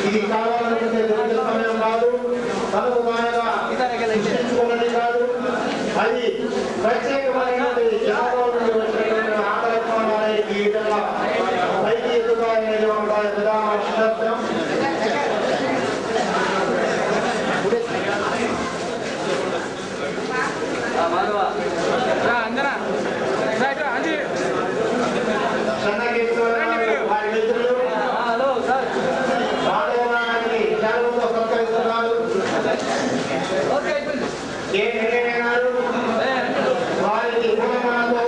ఇది కావాలనుకుంటే దొరికే సమయం కాదు, తనకు తానుగా సృష్టించుకున్నది కాదు. అది ప్రత్యేకమైనటువంటి జనాభా నుండి వచ్చినటువంటి ఆకలిత్వాలే ఈ విధంగా పైకి ఎదుగుతాయనేది ఒక ప్రధాన శాస్త్రం. వారి మిత్రులు మాధవనాన్ని శాలువతో సత్కరిస్తున్నారు. వారికి పూలమాలతో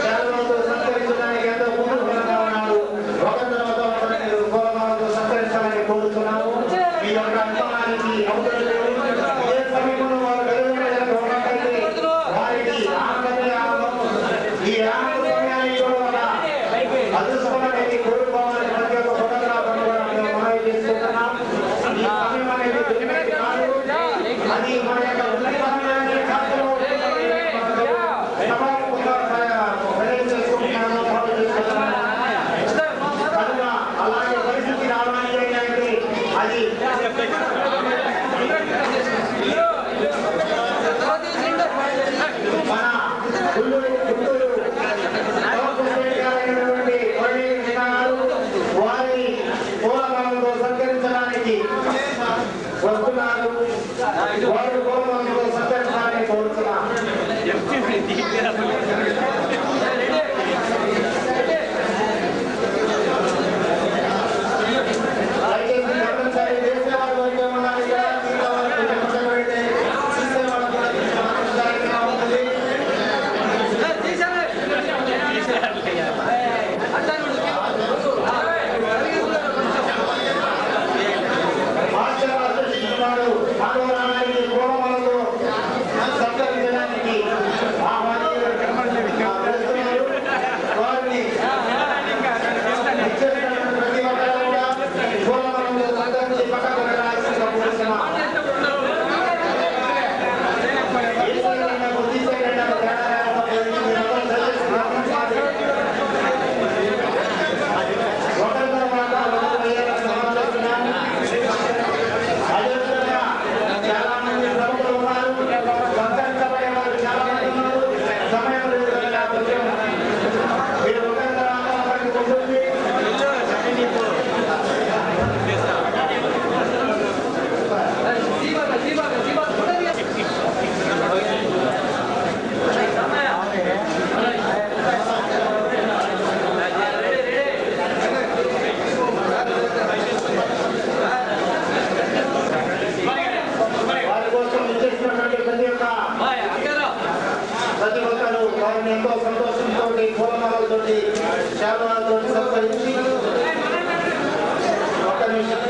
శాలువతో సత్కరించడానికి ఎంతో పూర్వకంగా ఉన్నారు. ఒక తర్వాత పూలమాలతో సత్కరించాలని కోరుతున్నాము. మీ యొక్క అనుమానానికి అవతల సమయంలో వారు గెలుపు వారికి ఈ ఆనంద సమయాన్ని కూడా అదృష్టమనేది కోరుకోవాలని ప్రతి ఒక్క ఫోటోగ్రాఫర్ను కూడా మేము మనవి చేస్తున్నాం. ఈ సమయం అనేది అది మన యొక్క సమయాన్ని అలాగే పరిస్థితి రావడానికి అయితే అది మన గుంటూరు వారిని పూలమాలతో సత్కరించడానికి వస్తున్నారు. వారు పూలమాలతో సత్కరించడానికి కోరుతున్నారు. దయచేసి గమనించాలి. దేశవాళ్ళు అయితే ఉన్నారు కదా, మిగతా వాళ్ళు కొంచెం పక్కన పెడితే చూసే వాళ్ళకు కూడా ఆనందదాయకంగా ఉంటుంది. మాధవనాన్ని పూలమాలతో సత్కరించడానికి ఆహ్వానిస్తున్నారు. వారిని ప్రతి ఒక్కరు కూడా పూలమాలతో సత్కరించి పక్కకు వెళ్ళాల్సిందిగా కోరుతున్నాం. చాలా మంది ప్రముఖులు ఉన్నారు. సత్కరించబడే వారు చాలా మంది ఉన్నారు. సమయం లేదు కదా, మీరు ఒకరి తర్వాత ఒకరికి ఉంటుంది. ప్రతి ఒక్కరు వారిని ఎంతో సంతోషంతో పూలమాలతో శాలువాలతో సత్కరించి ఒక నిమిషం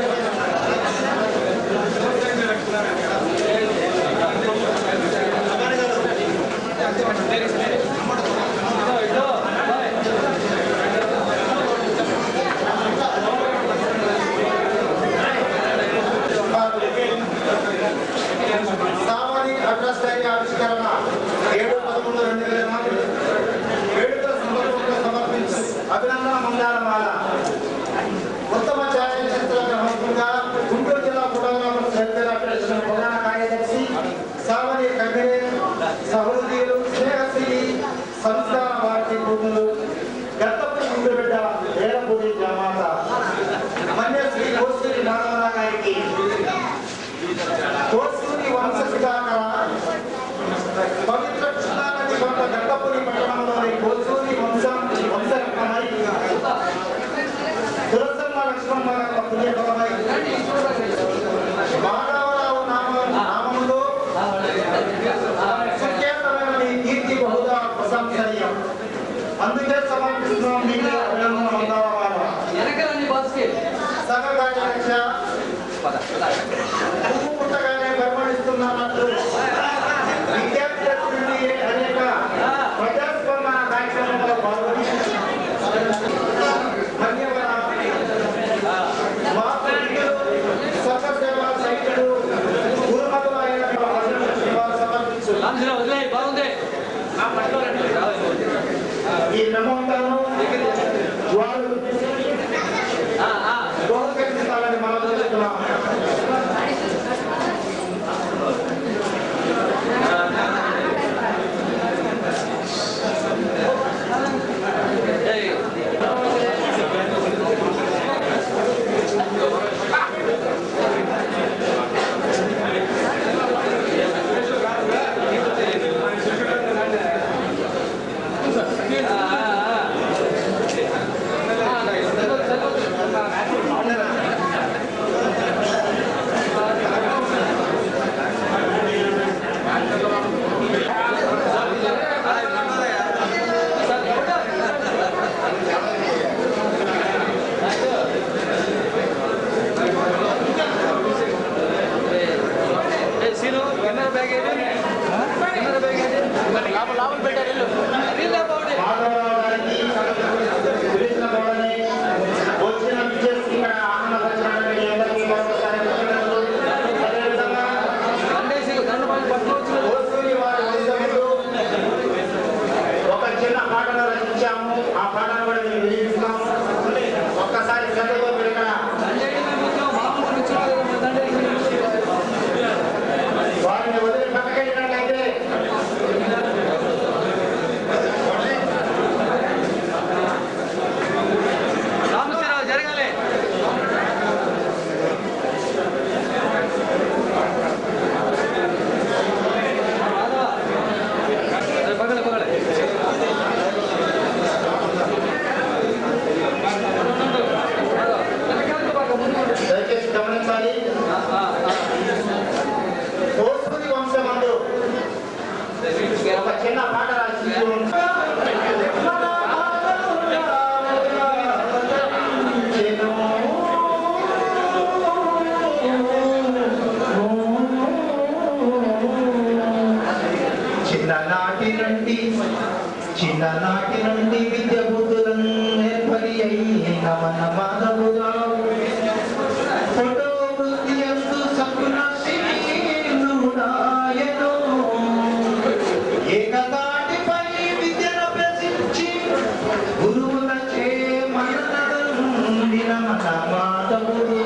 సామాజిక అడ్రస్ డైరీ ఆవిష్కరణ 7/11/2004 వేడుక సందర్భంగా సమర్పించి అభినందన మందారమాల ఉత్తమ ఛాయాచిత్ర గ్రహంగా గుంటూరు జిల్లా ఫోటోగ్రాఫర్స్ వెల్ఫేర్ అసోసియేషన్ ప్రధాన కార్యదర్శి సామాజిక కన్వీనర్ సహోదరులు స్నేహశ్రీ సంస్థాన భారతీయ భూములు గత్తపల్లి గుండెబిడ్డ వేలపూడి జామాత మన్యశ్రీ కోసూరి మాధవరావు గారికి కోసూరి వంశ సుధాకర పవిత్ర కృష్ణానది కొంత గట్టపురి పట్టణంలోని కోసూరి వంశరత్నమై తులసమ్మ లక్ష్మమ్మ యొక్క పుణ్యఫలమై మాధవరావు నామములో సుఖ్యాతమైన కీర్తి బహుదా ప్రశంసనీయం. అందుకే సమర్పిస్తున్నాం మీకు అభినందన మందారమాల. సంఘ కార్యదర్శ పువ్వు పుట్టగానే పరిమళిస్తున్నట్లు విద్యార్థుల నుండి అనేక ప్రజాస్పందన కార్యక్రమంలో పాల్గొని స్వచ్ఛ సేవా సైనికుడు గురుమతులు అయిన సమర్పించు ఈ మెమోంటాను వారు దోహదకరించాలని మనం మాధవరావు గారికి పిలిచిన వాళ్ళని వచ్చిన విజయస్ ఇక్కడ ఆనందపరచడానికి మీ అందరికీ మరొకసారి కృతజ్ఞతలు. అదేవిధంగా ఓసూరి వారి వంశములు ఒక చిన్న పాటను రచించాము. ఆ పాటను కూడా మేము వినిపిస్తాము. ఒక్కసారి శ్రద్ధతో మీరు ఇక్కడ వారిని వదిలి పక్కకెళ్ళినట్లయితే జరగాలి. దయచేసి గమనించాలి. ఓసూరి వంశమందు ఒక చిన్న పాట రాసి చిన్ననాటి నుండి విద్య బుద్ధులను నేర్పరి అయిన మన మాధవురావు ఫోటో వృత్తి అందు సకున శ్రీనుడాయను ఏకతాటిపై విద్యను ప్రసిద్ధి గురువులచే మన్ననందిన మన మాధవుడు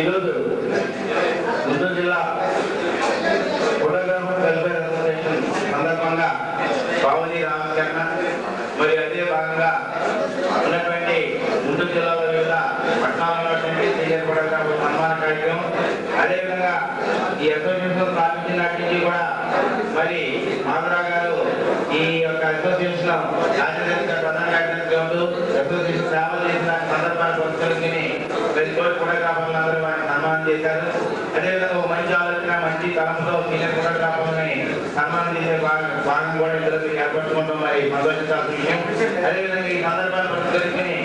ఈరోజు గుంటూరు జిల్లా ఫోటోగ్రాఫర్ వెల్ఫేర్ అసోసియేషన్ సందర్భంగా బావుని రామచరణ మరియు అదే భాగంగా ఉన్నటువంటి గుంటూరు జిల్లాలో వివిధ పట్టణాలలో సీనియర్ ఫోటోగ్రాఫర్ సన్మాన కార్యక్రమం, అదేవిధంగా ఈ అసోసియేషన్ స్థాపించినట్టు నుంచి కూడా మరి మాధవరావు గారు ఈ యొక్క అసోసియేషన్ ప్రధాన కార్యదర్శి ఉంటూ అసోసియేషన్ సేవలు చేసిన సందర్భాన్ని పురస్కరించుకుని ప్రతి కోటి ఫోటోగ్రాఫర్లందరూ వారిని సన్మానం చేశారు. అదేవిధంగా ఒక మంచి ఆలోచన మంచి తరంతో సీనియర్ ఫోటోగ్రాఫర్లని సన్మానం చేసే భాగం కూడా ఇందులో ఏర్పరచుకుంటాం, మరి సంతోషించాల్సిన విషయం. అదేవిధంగా ఈ సందర్భాన్ని పురస్కరించుకుని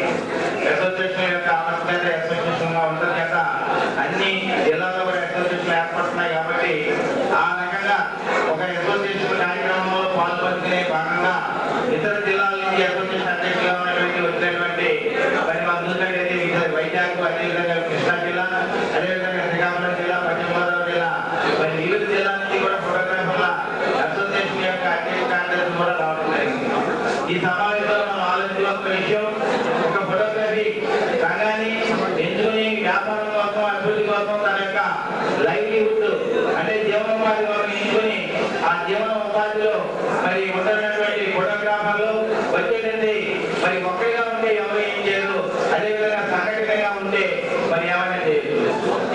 అసోసియేషన్ యొక్క ఆవశ్యకత అసోసియేషన్ గా ఉంటుంది చేత అన్ని జిల్లాల్లో కూడా అసోసియేషన్ ఏర్పడుతున్నాయి కాబట్టి ఆ రకంగా ఒక అసోసియేషన్ కార్యక్రమంలో పాల్పంచుకునే భాగంగా ఇతర జిల్లాల నుంచి అసోసియేషన్ అధ్యక్షులుగా ఉన్నటువంటి వచ్చినటువంటి మరి మా ముందుకైతే వైజాగ్, అదేవిధంగా కృష్ణా జిల్లా, అదేవిధంగా శ్రీకాకుళం జిల్లా, పశ్చిమ గోదావరి జిల్లా, మరి వివిధ జిల్లాల నుంచి కూడా ఫోటోగ్రాఫర్ల అసోసియేషన్ యొక్క అధ్యక్ష కార్యదర్శి కూడా రావడం జరిగింది. ఈ సమావేశంలో మనం ఆలోచించాల్సిన విషయం, ఒక ఫోటోగ్రఫీ రంగాన్ని ఎంచుకుని వ్యాపారం కోసం అభివృద్ధి కోసం తన యొక్క లైవ్లీహుడ్ అంటే జీవనోపాధి ఎంచుకుని ఆ జీవనోపాధిలో మరి ఉన్నటువంటి ఫోటోగ్రాఫర్లు వచ్చేటండి మరి ఒక్కరిగా ఉంటే ఎవరు ఏం చేయరు, అదేవిధంగా సంఘటితంగా ఉంటే మరి ఏమైనా చేయరు.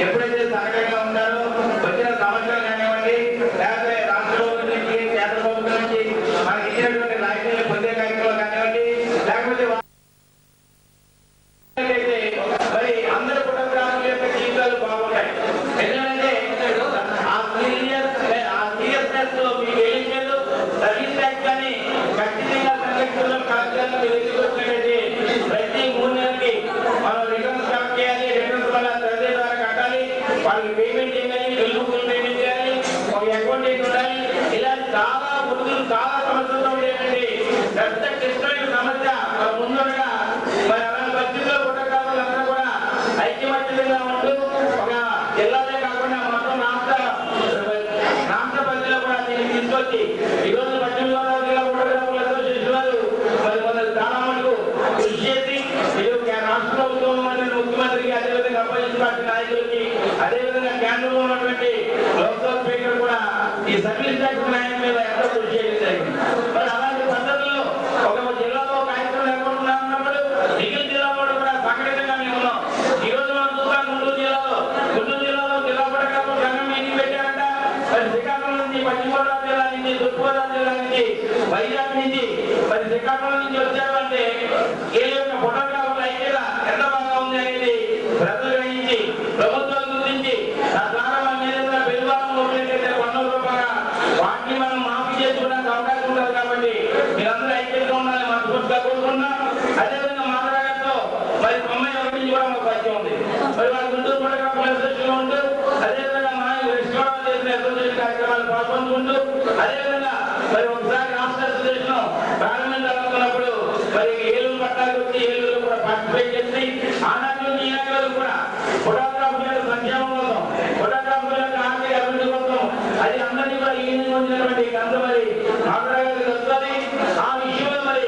ఎప్పుడైతే సంఘటనగా ఉంటారో వచ్చిన సమస్యలు కానివ్వండి, లేకపోతే రాష్ట్ర ప్రభుత్వం నుంచి కేంద్ర ప్రభుత్వం నుంచి మనకి ఇచ్చినటువంటి రాజకీయ పొందే కార్యక్రమాలు కానివ్వండి, లేకపోతే మరి అందరూ ఫోటోగ్రాఫర్ల యొక్క జీవితాలు బాగుంటాయి. ఎందుకంటే ఆ సీరియస్నెస్ లో మీకు ఏం లేదు, సర్వీస్ ట్యాక్స్ కానీ ఖచ్చితంగా సంరక్షణలో కార్యక్రమాలు ఎదుర్కొచ్చినట్లయితే ప్రతి 3 నెలలకి మనం రిటర్న్స్ కలెక్ట్ చేయాలి. రిటర్న్స్ వల్ల సర్వే ద్వారా కట్టాలి, వాళ్ళకి పేమెంట్ చేయాలి, బిల్ పేమెంట్ చేయాలి, ఒక అకౌంట్ ఉండాలి. ఇలా చాలా వృద్ధులు చాలా సమస్యలతో ఉండేటువంటి పెద్ద క్లిష్టమైన సమస్య ముందుగా మరి అలాంటి పరిస్థితుల్లో ఫోటోగ్రాఫర్లు అందరూ కూడా ఐక్యమత్యంగా ఉంటూ ఒక జిల్లాలే కాకుండా మొత్తం రాష్ట్ర పరిధిలో కూడా దీన్ని తీసుకొచ్చి ఈరోజు పశ్చిమ గోదావరి జిల్లా ఫోటోగ్రాఫర్ల అసోసియేషన్ వారు మరి కొందరు చాలా మటుకు కృషి చేసి రాష్ట్ర ప్రభుత్వం ముఖ్యమంత్రికి, అదేవిధంగా అపోజిషన్ పార్టీ నాయకులకి, అదేవిధంగా కేంద్రంలో ఉన్నటువంటి లోక్సభ స్పీకర్ కూడా ఈ సర్వీస్ ట్యాక్స్ న్యాయం మీద ఎంతో కృషి చేయడం జరిగింది. మరి అలాంటి పద్ధతుల్లో ఒక జిల్లాలో కార్యక్రమం ఏర్పడుతున్నప్పుడు మిగిలిన జిల్లాలో కూడా సంఘటితంగా మేము ఉన్నాం. ఈ రోజు మనం చూస్తాం గుంటూరు జిల్లాలో జిల్లా ఫోటోగ్రాఫర్ సంఘం మీటింగ్ పెట్టారంట. మరి శ్రీకాకుళం నుంచి, పశ్చిమ గోదావరి జిల్లా నుంచి, తూర్పుగోదావరి జిల్లా నుంచి, వైజాగ్ నుంచి, మరి శ్రీకాకుళం నుంచి వచ్చారంటే ఏ యొక్క ఫోటోగ్రాఫర్ల ఐక్యత ఎంత బాగా ఉంది అనేది ప్రజలు గ్రహించి ప్రభుత్వాలు గురించి తద్వారా మన మీద పెరుగుదల ఉన్నట్లయితే ₹100 వాటిని మనం మాఫీ చేసుకోవడానికి అవకాశం ఉంటుంది. కాబట్టి మీరందరూ ఐక్యతగా ఉండాలని మనస్ఫూర్తిగా కోరుకున్నాం. అదేవిధంగా మాట్లాడటంతో మరి 91 నుంచి కూడా మాకు పరిచయం ఉంది. మరి వాళ్ళ గుంటూరు ఫోటోగ్రాఫర్ అసోసియేషన్ ఉంటూ, అదేవిధంగా మా రెస్టారెంట్ చేసిన అసోసియేషన్ కార్యక్రమాలు పాల్పంచుకుంటూ, అదేవిధంగా మరి ఒకసారి రాష్ట్ర అసోసియేషన్ ప్రారంభించాలనుకున్నప్పుడు మరి ఏలూరు పట్టాలకు వచ్చి ఏలూరు కూడా పార్టిసిపేట్ చేసి ఆనాటి నుంచి ఈనాటి వరకు కూడా ఫోటోగ్రాఫర్ యొక్క సంక్షేమం కోసం, ఫోటోగ్రాఫర్ యొక్క ఆర్థిక అభివృద్ధి కోసం అది అందరినీ కూడా ఈ పొందినటువంటి గంట మరి మాట్లాడగలిగి వస్తుంది. ఆ విషయంలో మరి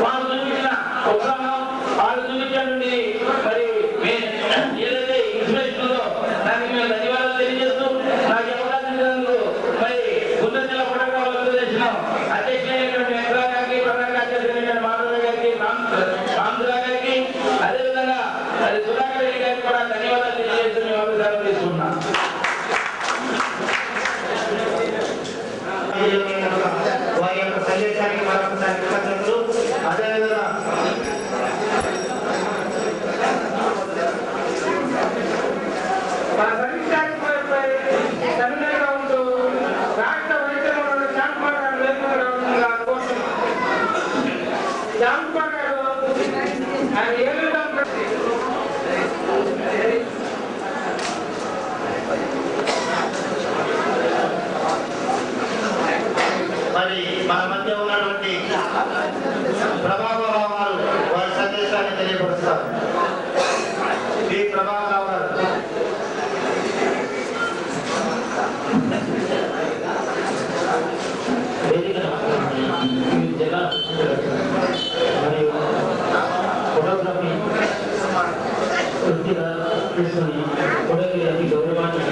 వాళ్ళు చూపించిన ఉత్సాహం, వాళ్ళు చూపించినటువంటి మరి ఏదైతే ఇన్స్పిరేషన్ ఉందో దానికి మేము ధన్యవాదాలు తెలియజేస్తూ నాకు అవకాశం ఇచ్చినందుకు మరి గుంటూరు జిల్లా ఫోటోగ్రాఫర్ అసోసియేషన్ అధ్యక్షులైనటువంటి వెంకటరావు గారికి, ప్రధాన కార్యదర్శి మాధవరావు గారికి, రామరావు గారికి, అదేవిధంగా అది సుధాకర్ రెడ్డి గారికి కూడా ధన్యవాదాలు తెలియజేస్తూ మేము అవకాశం తీసుకున్నాం. వారి యొక్క సందేశానికి మరొకసారి కృతజ్ఞతలు. అదేవిధంగా మన సర్వీస్ ట్యాక్స్ సెమినార్గా ఉంటూ రాష్ట్ర వైద్య శ్యామ్ కుమార్ గారు వేదికగా కోరుతున్నాం. శ్యామ్ కుమార్ గారు ఆయన ఏలూరు మరి మన మధ్య ఉన్నటువంటి ప్రభాకరరావు గారు వారి సందేశాన్ని తెలియపరుస్తారు. శ్రీ ప్రభాకరరావు గారు. జిల్లా మరియు ఫోటోగ్రఫీ వృత్తిగా తీసుకుని ఫోటోగ్రఫీ గౌరవాన్ని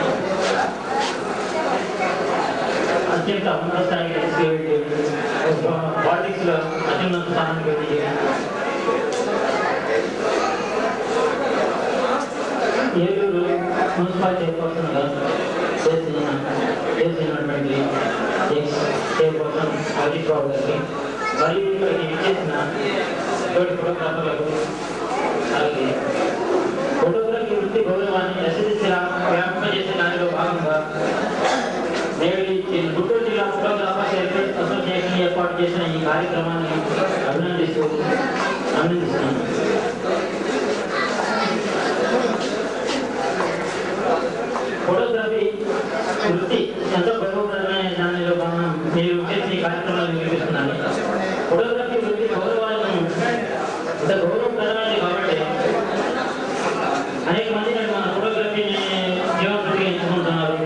అత్యంత ఉన్నత స్థాయికి తీసుకెళ్ళి పాలిటిక్స్ లో అత్యున్నత స్థానానికి వెళ్ళి ఏలూరు మున్సిపల్ చైర్పర్సన్ గా చేసినటువంటి చైర్పర్సన్ అజిత్ బాబు గారికి మరియు ఇక్కడికి ఇచ్చేసిన తోటి ఫోటోగ్రాఫర్లకు అలాగే ఫోటోగ్రఫీ వృత్తి గౌరవాన్ని వ్యాపింపజేసే దానిలో భాగంగా నేడు గుంటూరు జిల్లా ఫోటోగ్రాఫర్స్ అసోసియేషన్ ఏర్పాటు చేసిన ఈ కార్యక్రమాన్ని అభినందిస్తున్నాను. ఫోటోగ్రఫీ వృత్తి ఎంతో గౌరవప్రదమైన దానిలో భాగంగా మీరు చేసిన ఈ కార్యక్రమాన్ని నిర్వహిస్తున్నాను. ఫోటోగ్రఫీ వృత్తి గౌరవాలను ఇంత గౌరవప్రదమైనది కాబట్టి అనేక మంది మన ఫోటోగ్రఫీని జీవనవృత్తిగా ఎంచుకుంటున్నారు.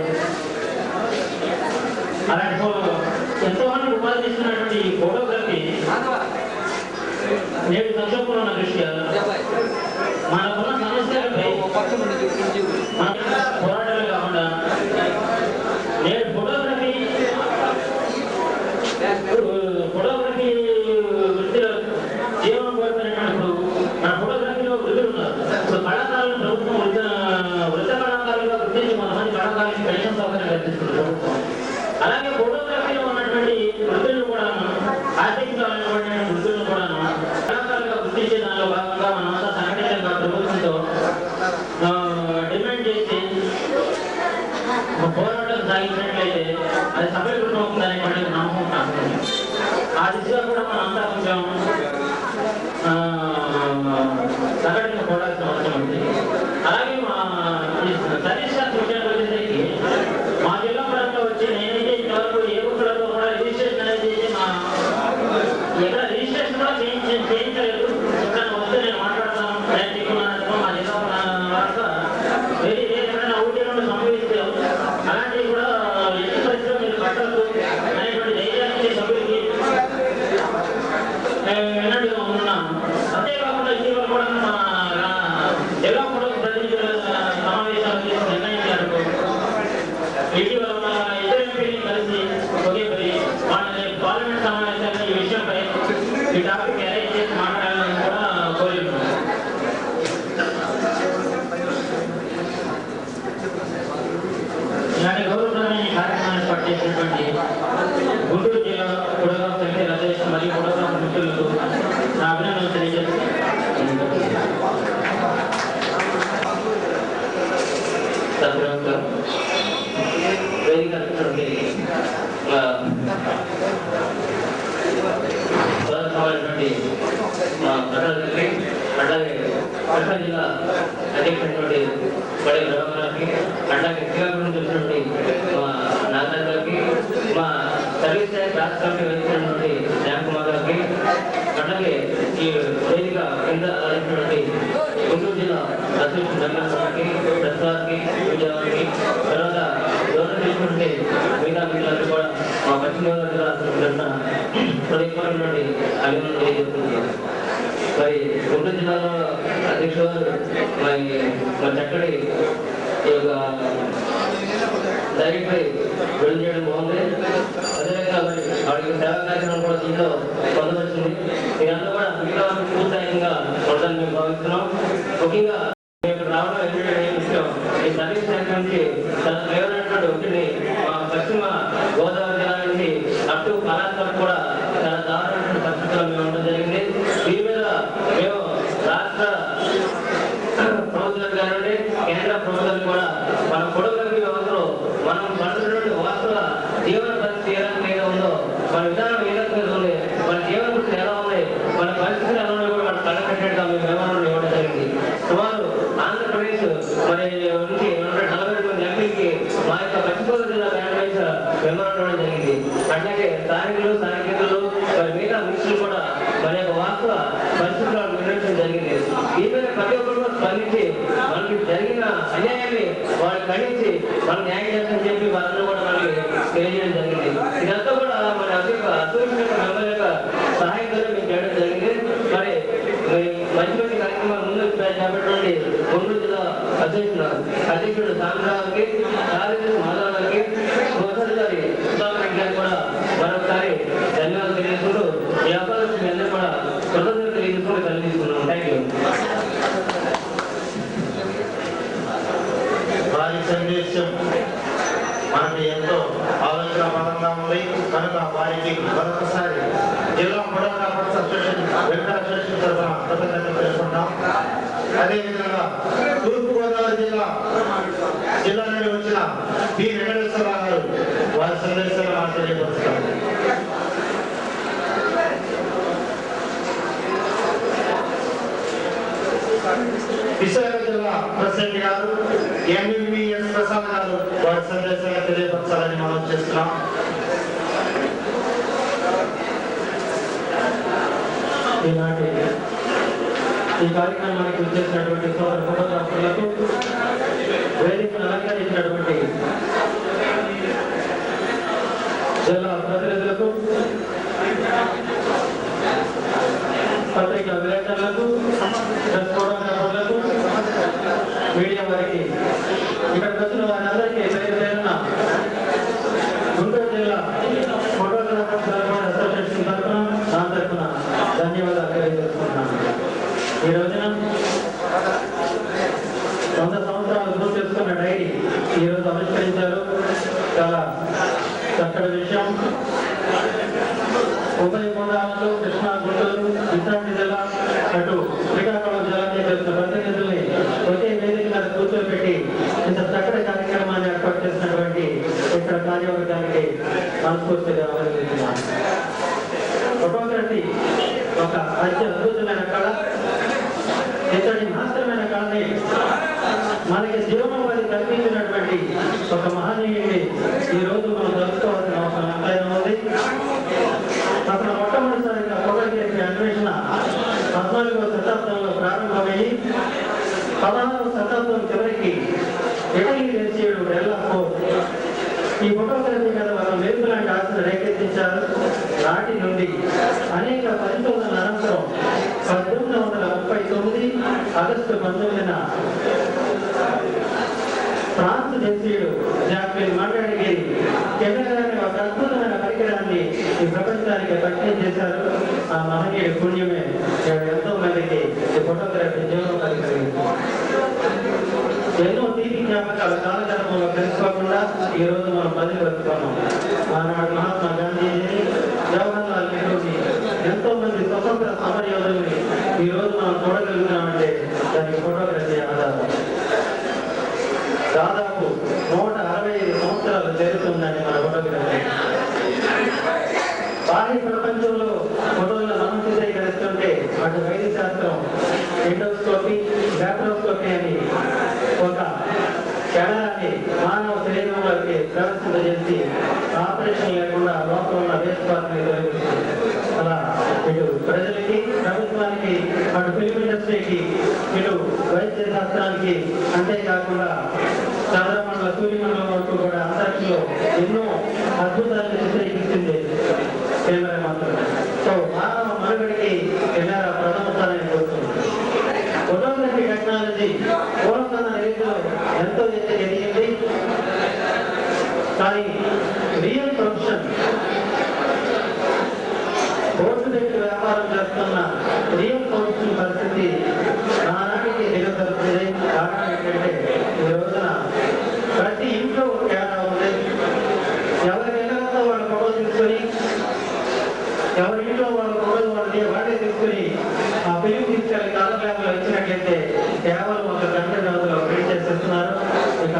అలాంటి ఎంతో మంది ఉపాధి చేస్తున్నటువంటి ఈ ఫోటోగ్రఫీ నేడు సంక్షోభంలో ఉన్న దృష్ట్యా మనకున్న సమస్యలపై పోరాటాలు కాకుండా నేడు ఫోటోగ్రఫీ వృత్తిలో జీవనం కోల్పోయినప్పుడు మన ఫోటోగ్రఫీలో వృద్ధులు ఉన్నారు. ఇప్పుడు కళాకారులను ప్రభుత్వం వృత్త కళాకారులుగా గుర్తించి కొంతమంది కళాకారులకు పెన్షన్ సౌకర్యం కల్పిస్తుంది ప్రభుత్వం. అలాగే ఫోటోగ్రఫీలో ఉన్నటువంటి వృద్ధులను కూడా ఆర్థికంగా వృద్ధులను కూడా కళాకారులుగా గుర్తించే దానిలో భాగంగా మనమంతా సంఘటితంగా ప్రభుత్వంతో డిమాండ్ చేసి పోరాటం సాగించినట్లయితే అది సఫలీకృతం అవుతుందనేటువంటి నమ్మకం నాకు. ఆ దిశగా కూడా మనంతా కొంచెం సంఘటనగా పోరాడాల్సిన అవసరం ఉంది. అలాగే మా సర్వీస్ శాఖ విషయానికి వచ్చేసరికి మా జిల్లా పరంగా వచ్చి నేనైతే ఇంతవరకు ఏ ఒక్కరితో కూడా రిజిస్ట్రేషన్ అనేది ఎక్కడ రిజిస్ట్రేషన్ కూడా చేయించలేదు. ఎక్కడైనా వస్తే నేను మాట్లాడతాను ప్రయత్నిస్తున్నాను. మా జిల్లా వార్త వేరే ఎక్కడైనా ఊటీలో సంభవిస్తే అలాంటివి కూడా ఎన్ని పరిస్థితుల్లో మీరు కట్టద్దు అనేటువంటి ధైర్యాన్ని సభ్యులకి విన్నట్టుగా ఉన్నాను. అంతేకాకుండా ఇటీవల కూడా మన జిల్లా కూడా ప్రతినిధుల సమావేశాలు చేసి నిర్ణయించారు. ఇటీవల మన ఇతర ఎంపీని కలిసి ఒకేపరి వాళ్ళని పార్లమెంట్ సమావేశాన్ని ఈ విషయంపై ఈ టాపిక్ అరేంజ్ చేసి మాట్లాడాలని కూడా కోరుతున్నాను. ఇలాంటి గౌరవప్రదమైన కార్యక్రమాన్ని ఏర్పాటు చేసినటువంటి గుంటూరు జిల్లా ఫోటోగ్రాఫ్ సమితి అధ్యక్షులు మరియు ఫోటోగ్రాఫ్ మిత్రులకు నా అభినందనలు తెలియజేస్తున్నాను. అలాగే కృష్ణా జిల్లా అధ్యక్షుడు బడే ప్రభాకర్ గారికి, అట్లాగే శ్రీకాకుళం చూసినటువంటి నాగరాజ్ గారికి, మా సర్వీస్ రాష్ట్ర కమిటీ వహించినటువంటి శ్యామ్ కుమార్ గారికి, అట్లాగే ఈ వేదిక కింద ఆలోచించినటువంటి గుంటూరు జిల్లా అధ్యక్షుడు రంగనాథ్ గారికి, ప్రసాద్కి, విజయవాడికి, తర్వాత దూరం తీసుకుంటే మిగతా మిత్రులందరూ కూడా మా పశ్చిమ గోదావరి జిల్లా తరఫున హృదయపూర్వకమైనటువంటి అభినందనలు తెలియజేస్తున్నాను. మరి గుంటూరు జిల్లాలో అధ్యక్షుడు మరి చక్కటి ఈ యొక్క డైరెక్టరీ విడుదల చేయడం బాగుంది. అదేవిధంగా మరి వాడికి సేవా కార్యక్రమం కూడా దీంట్లో పొందవచ్చింది. ఇదంతా కూడా మిగతా పూర్తిగా ఉండదని మేము భావిస్తున్నాం. ముఖ్యంగా రావడం ఏంటంటే విషయం ఈ సర్వీస్ శాఖ నుంచి చాలా ప్రయోజనటువంటి ఒకటిని మా పశ్చిమ గోదావరి జిల్లా నుంచి అటు కళాశాలకు కూడా చాలా దారుణమైన పరిస్థితుల్లో మేము ఉండడం జరిగింది. దీని మీద మేము రాష్ట్ర ప్రభుత్వాలు కానివ్వండి, కేంద్ర ప్రభుత్వాలు కూడా మన ఫోటోగ్రఫీ వ్యవస్థలో మనం పడుతున్నటువంటి వాస్తవ జీవన పరిస్థితి ఏ రకంగా ఉందో, మన విధానం ఏ రకంగా ఉంది, మన జీవన పరిస్థితి ఎలా ఉంది, మన పరిస్థితులు ఎలా ఉన్నాయి కూడా మనం కళ్ళకట్టేట్టుగా మేము వివరణలు ఇవ్వడం జరిగింది. సుమారు ఆంధ్రప్రదేశ్ మరి నుంచి 140 మంది ఎంపీకి మా యొక్క పశ్చిమ గోదావరి జిల్లా బ్యాండ్ వైజ్ వివరణ ఇవ్వడం జరిగింది. అట్లాగే స్థానికులు మరి మిగతా మినిస్టులు కూడా మన యొక్క వాస్తవ పరిస్థితులను నిర్ణయించడం జరిగింది. ఈ మీద ప్రతి ఒక్కరు స్పందించి మనకి జరిగిన అన్యాయాన్ని వాళ్ళు ఖండించి మనం న్యాయం చేస్తామని చెప్పి వాళ్ళందరూ కూడా మనకి తెలియజేయడం జరిగింది. ఇదంతా కూడా మన అసోసియేషన్ మెంబర్ యొక్క సహాయంతో మేము చేయడం జరిగింది. మరి మంచి మంచి కార్యక్రమాలు ముందు చేపట్టినటువంటి ఒంగోలు జిల్లా అధ్యక్షుడు సాంగ్రావుకి, కార్యదర్శి మాధవరావుకి, ప్రొఫెసర్ గారి సుధాకర్ గారికి కూడా మరొకసారి ధన్యవాదాలు తెలియజేసుకుంటూ ఈ అవకాశం మీ అందరూ కూడా కృతజ్ఞతలు తెలియజేసుకుంటూ కలిగిస్తున్నాం. Thank you. వారి సందేశం మనకి ఎంతో ఆలోచనాపరంగా ఉంది కనుక వారికి మరొకసారి జిల్లా ఫోటోగ్రాఫర్స్ అసోసియేషన్ వెంకట అసోసియేషన్ తరఫున కృతజ్ఞతలు తెలుసుకుంటాం. అదేవిధంగా తూర్పుగోదావరి జిల్లా నుండి వచ్చిన పి వెంకటేశ్వరరావు గారు వారి సందేశాలు మనకు తెలియపరుస్తారు. విశాఖ జిల్లా ప్రెసిడెంట్ గారు ఎంబీబీఎస్ ప్రసాద్ గారు వారి సందేశాలు తెలియపరచాలని మనం చేస్తున్నాం. ఈనాటి ఈ కార్యక్రమానికి వచ్చేసినటువంటి సోదర ఫోటోగ్రాఫర్లకు, వేదికను అలంకరించినటువంటి జిల్లా ప్రతినిధులకు, పత్రికా విలేకరులకు, ప్రెస్ ఫోటోగ్రాఫర్లకు, మీడియా వారికి, ఇక్కడికి వచ్చిన వారందరికీ పేరు పేరున గుంటూరు జిల్లా ఫోటోగ్రాఫర్స్ అసోసియేషన్ తరఫున నా తరఫున ధన్యవాదాలు తెలియజేసుకుంటున్నాను. ఈ రోజున 100 సంవత్సరాలు పూర్తి చేసుకున్న డైరీ ఈరోజు ఆవిష్కరించారు. చాలా చక్కటి విషయం. ఉభయ గోదావరిలో కృష్ణా, గుంటూరు, విశాఖ జిల్లా, అటు శ్రీకాకుళం జిల్లాకి చేసిన ప్రతినిధుల్ని ఒకే వేదిక మీద కూర్చోబెట్టి ఇంత చక్కటి కార్యక్రమాన్ని ఏర్పాటు చేసినటువంటి ఇక్కడ కార్యవర్గానికి మనస్ఫూర్తిగా అభినందిస్తున్నాను. ఫోటోగ్రఫీ ఒక అత్యద్భుతమైన కళ. ఇతడి మహత్తరమైన కళని మనకి జీవనోపాధి కల్పించినటువంటి ఒక మహనీయుడిని ఈ రోజు మనం తెలుసుకోవాల్సిన అవసరం ఎంతైనా ఉంది. అసలు మొట్టమొదటిసారిగా ఫోటోగ్రఫీ అన్వేషణ 14వ శతాబ్దంలో ప్రారంభమయ్యి 16వ శతాబ్దం చివరికి ఇటలీ దేశీయుడు డెల్లాఫో ఈ ఫోటోగ్రఫీ మీద మనం మెరుపులాంటి ఆశను రేకెత్తించారు. నాటి నుండి అనేక పరిశోధనల అనంతరం 1839 ఆగస్టు 19న ఫ్రాన్స్ దేశీయుడు జాక్విన్ మాట్లాడిగిరి కెమెరా ఒక అద్భుతమైన పరికరాన్ని ఈ ప్రపంచానికి పరిచయం చేశారు. ఆ మహనీయుడి పుణ్యమే ఎంతో మందికి ఈ ఫోటోగ్రఫీ జీవనోపాధి కలిగింది. ఎన్నో తీపి జ్ఞాపకాలు కాలగర్భంలో తెలుసుకోకుండా ఈ రోజు మనం బదిలీ వస్తున్నాం. ఆనాడు మహాత్మా గాంధీజీని, జవహర్లాల్ నెహ్రూని, ఎంతో మంది స్వతంత్ర సమరయోధుల్ని ఈ రోజు మనం చూడగలుగుతున్నామంటే దానికి ఫోటోగ్రఫీ ఆధారం. దాదాపు 165 సంవత్సరాలు జరుగుతుందని మన ఫోటోగ్రఫీ. బాహ్య ప్రపంచంలో ఫోటోలను మనం చిత్రీకరిస్తుంటే అటు వైద్య శాస్త్రం ఎండోస్కోపీ, గ్యాప్రోస్కోపీ అని ఒక కెమెరాని మానవ శరీరంలోకి ప్రవేశింపజేసి ఆపరేషన్ లేకుండా లోపల ఉన్న వేస్ట్ పార్ట్ని తొలగిస్తుంది. అలా ఇటు ప్రజలకి, ప్రభుత్వానికి, అటు ఫిల్మ్ ఇండస్ట్రీకి, ఇటు వైద్య శాస్త్రానికి, అంతేకాకుండా చంద్రమండల, సూర్యమండలం వరకు కూడా అంతరిక్షంలో ఎన్నో అద్భుతాలను చిత్రీకరిస్తుంది కెమెరా మాత్రమే. సో మానవ మనుగడికి కెమెరా ప్రథమ స్థానాన్ని కోరుతుంది. ఫోటోగ్రఫీ టెక్నాలజీ పూర్వకన్న రీతిలో ఎంతో ఎదిగింది. కానీ రియల్ ప్రొఫెషన్ కోర్టు దగ్గర వ్యాపారం చేస్తున్న రియల్ ప్రొఫెషన్ పరిస్థితి నానాటికి దిగజరుగుతుంది. కారణం ఏంటంటే ఈ రోజున ప్రతి ఇంట్లో ఒక కెమెరా ఉంది. ఎవరి వెళ్ళడంతో వాళ్ళ ఫోటో తీసుకొని, ఎవరి ఇంట్లో వాళ్ళ ఫోటోలు వాళ్ళే తీసుకుని ఆ ఫిలిం తీసుకెళ్ళి కలర్ ల్యాబ్లో ఇచ్చినట్లయితే కేవలం ఒక గంట వ్యవధిలో ప్రింట్ చేసేస్తున్నారు. ఇక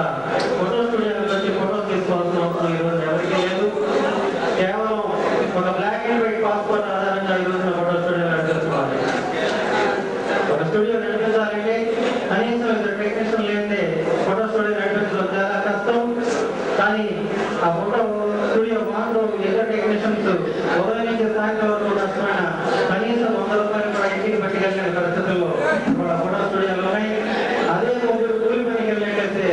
ఫోటో స్టూడియోకి వచ్చి ఫోటోలు తీసుకోవాల్సిన అవసరం ఈ రోజు ఎవరికీ లేదు. కేవలం ఒక బ్లాక్ అండ్ వైట్ పాస్పోర్ట్ ఆధారంగా ఈ రోజున ఫోటో స్టూడియో నడిపిస్తున్నారు. ఒక స్టూడియో నడిపించాలంటే కనీసం ఇద్దరు టెక్నీషియన్ లేదే ఫోటో స్టూడియో నడిపించడం చాలా కష్టం. కానీ ఆ ఫోటో స్టూడియో మాత్రం ఇద్దరు టెక్నీషియన్స్ ఉదయం నుంచి సాయంత్రం వరకు కష్టమైన కనీసం 100 రూపాయలు కూడా ఇంటికి పట్టుకెళ్ళిన పరిస్థితుల్లో ఫోటో స్టూడియోలు ఉన్నాయి. అదే ముగ్గురు కూలి పనికి వెళ్ళినట్లయితే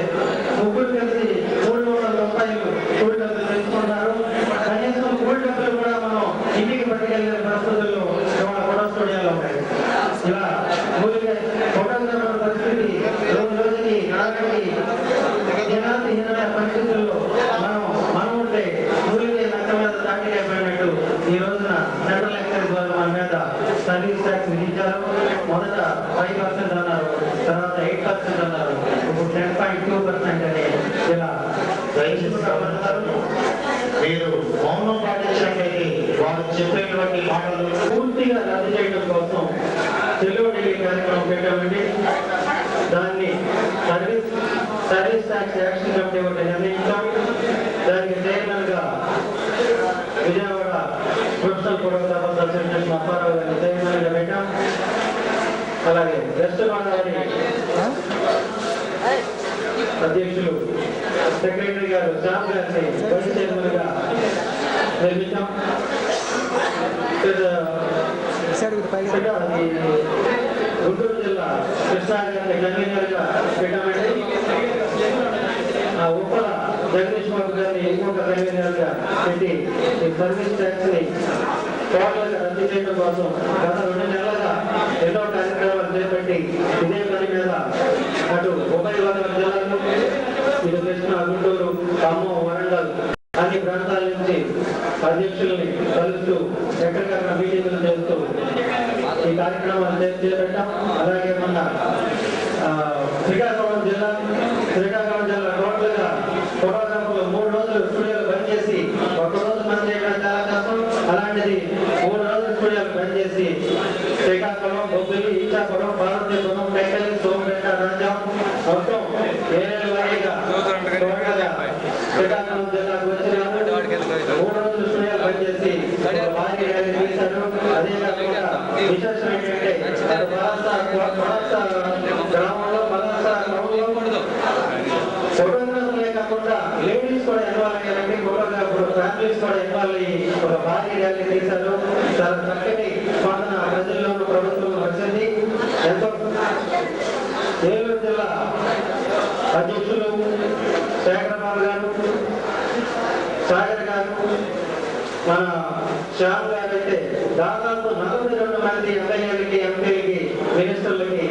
ముగ్గురు కలిసి 300 రూపాయలు కూలి డబ్బులు తెచ్చుకుంటారు. కనీసం కూలి డబ్బులు కూడా మనం ఇంటికి పట్టుకెళ్ళిన పరిస్థితుల్లో ఇవాళ ఫోటో స్టూడియోలు ఉన్నాయి. ఇలా ఫోటోగ్రాఫర్ పరిస్థితి మొదట 5% అన్నారు, తర్వాత 8% అన్నారు, ఇప్పుడు 10.2% అని ఇలా మీరు మౌనం పాటించినట్లయితే వారు చెప్పేటువంటి మాటలు పూర్తిగా రద్దు చేయడం కోసం తెలుగు ఢిల్లీ కార్యక్రమం పెట్టామండి. దాన్ని సర్వీస్ ట్యాక్స్ యాక్షన్ కమిటీ ఒకటి నిర్ణయించాం. దానికి చైర్మన్ గా Vijayawada professional photographers association Apparao గారిని చైర్మన్ గా పెట్టాం. అలాగే వెస్ట్ గోదావరి అధ్యక్షులు సెక్రటరీ గారు శ్యామ్ గారిని వైస్ చైర్మన్ గా నిర్మించాం. గుంటూరు జిల్లా కృష్ణా గారిని కన్వీనర్ గా పెట్టామండి. ఉప్పల జగదీష్ బాబు గారిని ఇంకొక కన్వీనర్ గా పెట్టి ఈ సర్వీస్ ట్యాక్స్ ని టోటల్ గా రద్దు చేయడం కోసం గత 2 నెలలుగా ఎన్నో కార్యక్రమాలు చేపట్టి ఇదే పని మీద అటు ఉభయ గోదావరి జిల్లాలో ఇటు కృష్ణా, గుంటూరు, ఖమ్మం, వరంగల్ అన్ని ప్రాంతాల నుంచి అధ్యక్షుల్ని కలుస్తూ ఎక్కడికక్కడ మీటింగులు చేస్తూ ఈ కార్యక్రమాలు చేపట్టాం. అలాగే మన శ్రీకాకుళం జిల్లా టోటల్ గా ఫోటోగ్రాఫర్లు 3 రోజులు స్టూడియోలు బంద్ చేసి, ఒక రోజు పని చేయడం చాలా కష్టం. అలాంటిది 3 రోజులు స్టూడియోలు బంద్ చేసి శ్రీకాకుళం, బొబ్బిలి, ఇచ్చాపురం, పార్వతీపురం, టెక్కలి, సోమపేట, రాజాం మొత్తం ఏరియల వారీగా శ్రీకాకుళం జిల్లాకు వచ్చినాము. 3 రోజులు స్టూడియోలు బంద్ చేసి భారీ ర్యాలీ తీశారు. అదే కాకుండా విశేషం ఏంటంటే గ్రామంలో ఫోటోగ్రాఫర్లే కాకుండా లేడీస్ కూడా ఇన్వాల్వ్ అయ్యారండి. ఫోటోగ్రాఫర్ ఫ్యామిలీస్ కూడా ఇన్వాల్వ్ అయ్యి ఒక భారీ ర్యాలీ తీశారు. చాలా చక్కటి స్పందన ప్రజల్లోనూ ప్రభుత్వం వచ్చింది. ఎంతో ఏలూరు జిల్లా అధ్యక్షులు శేఖరబాబు గారు, సాగర్ గారు, మన శ్యామ్ గారు అయితే దాదాపు 42 మంది ఎమ్మెల్యేలకి, ఎంపీలకి, మినిస్టర్లకి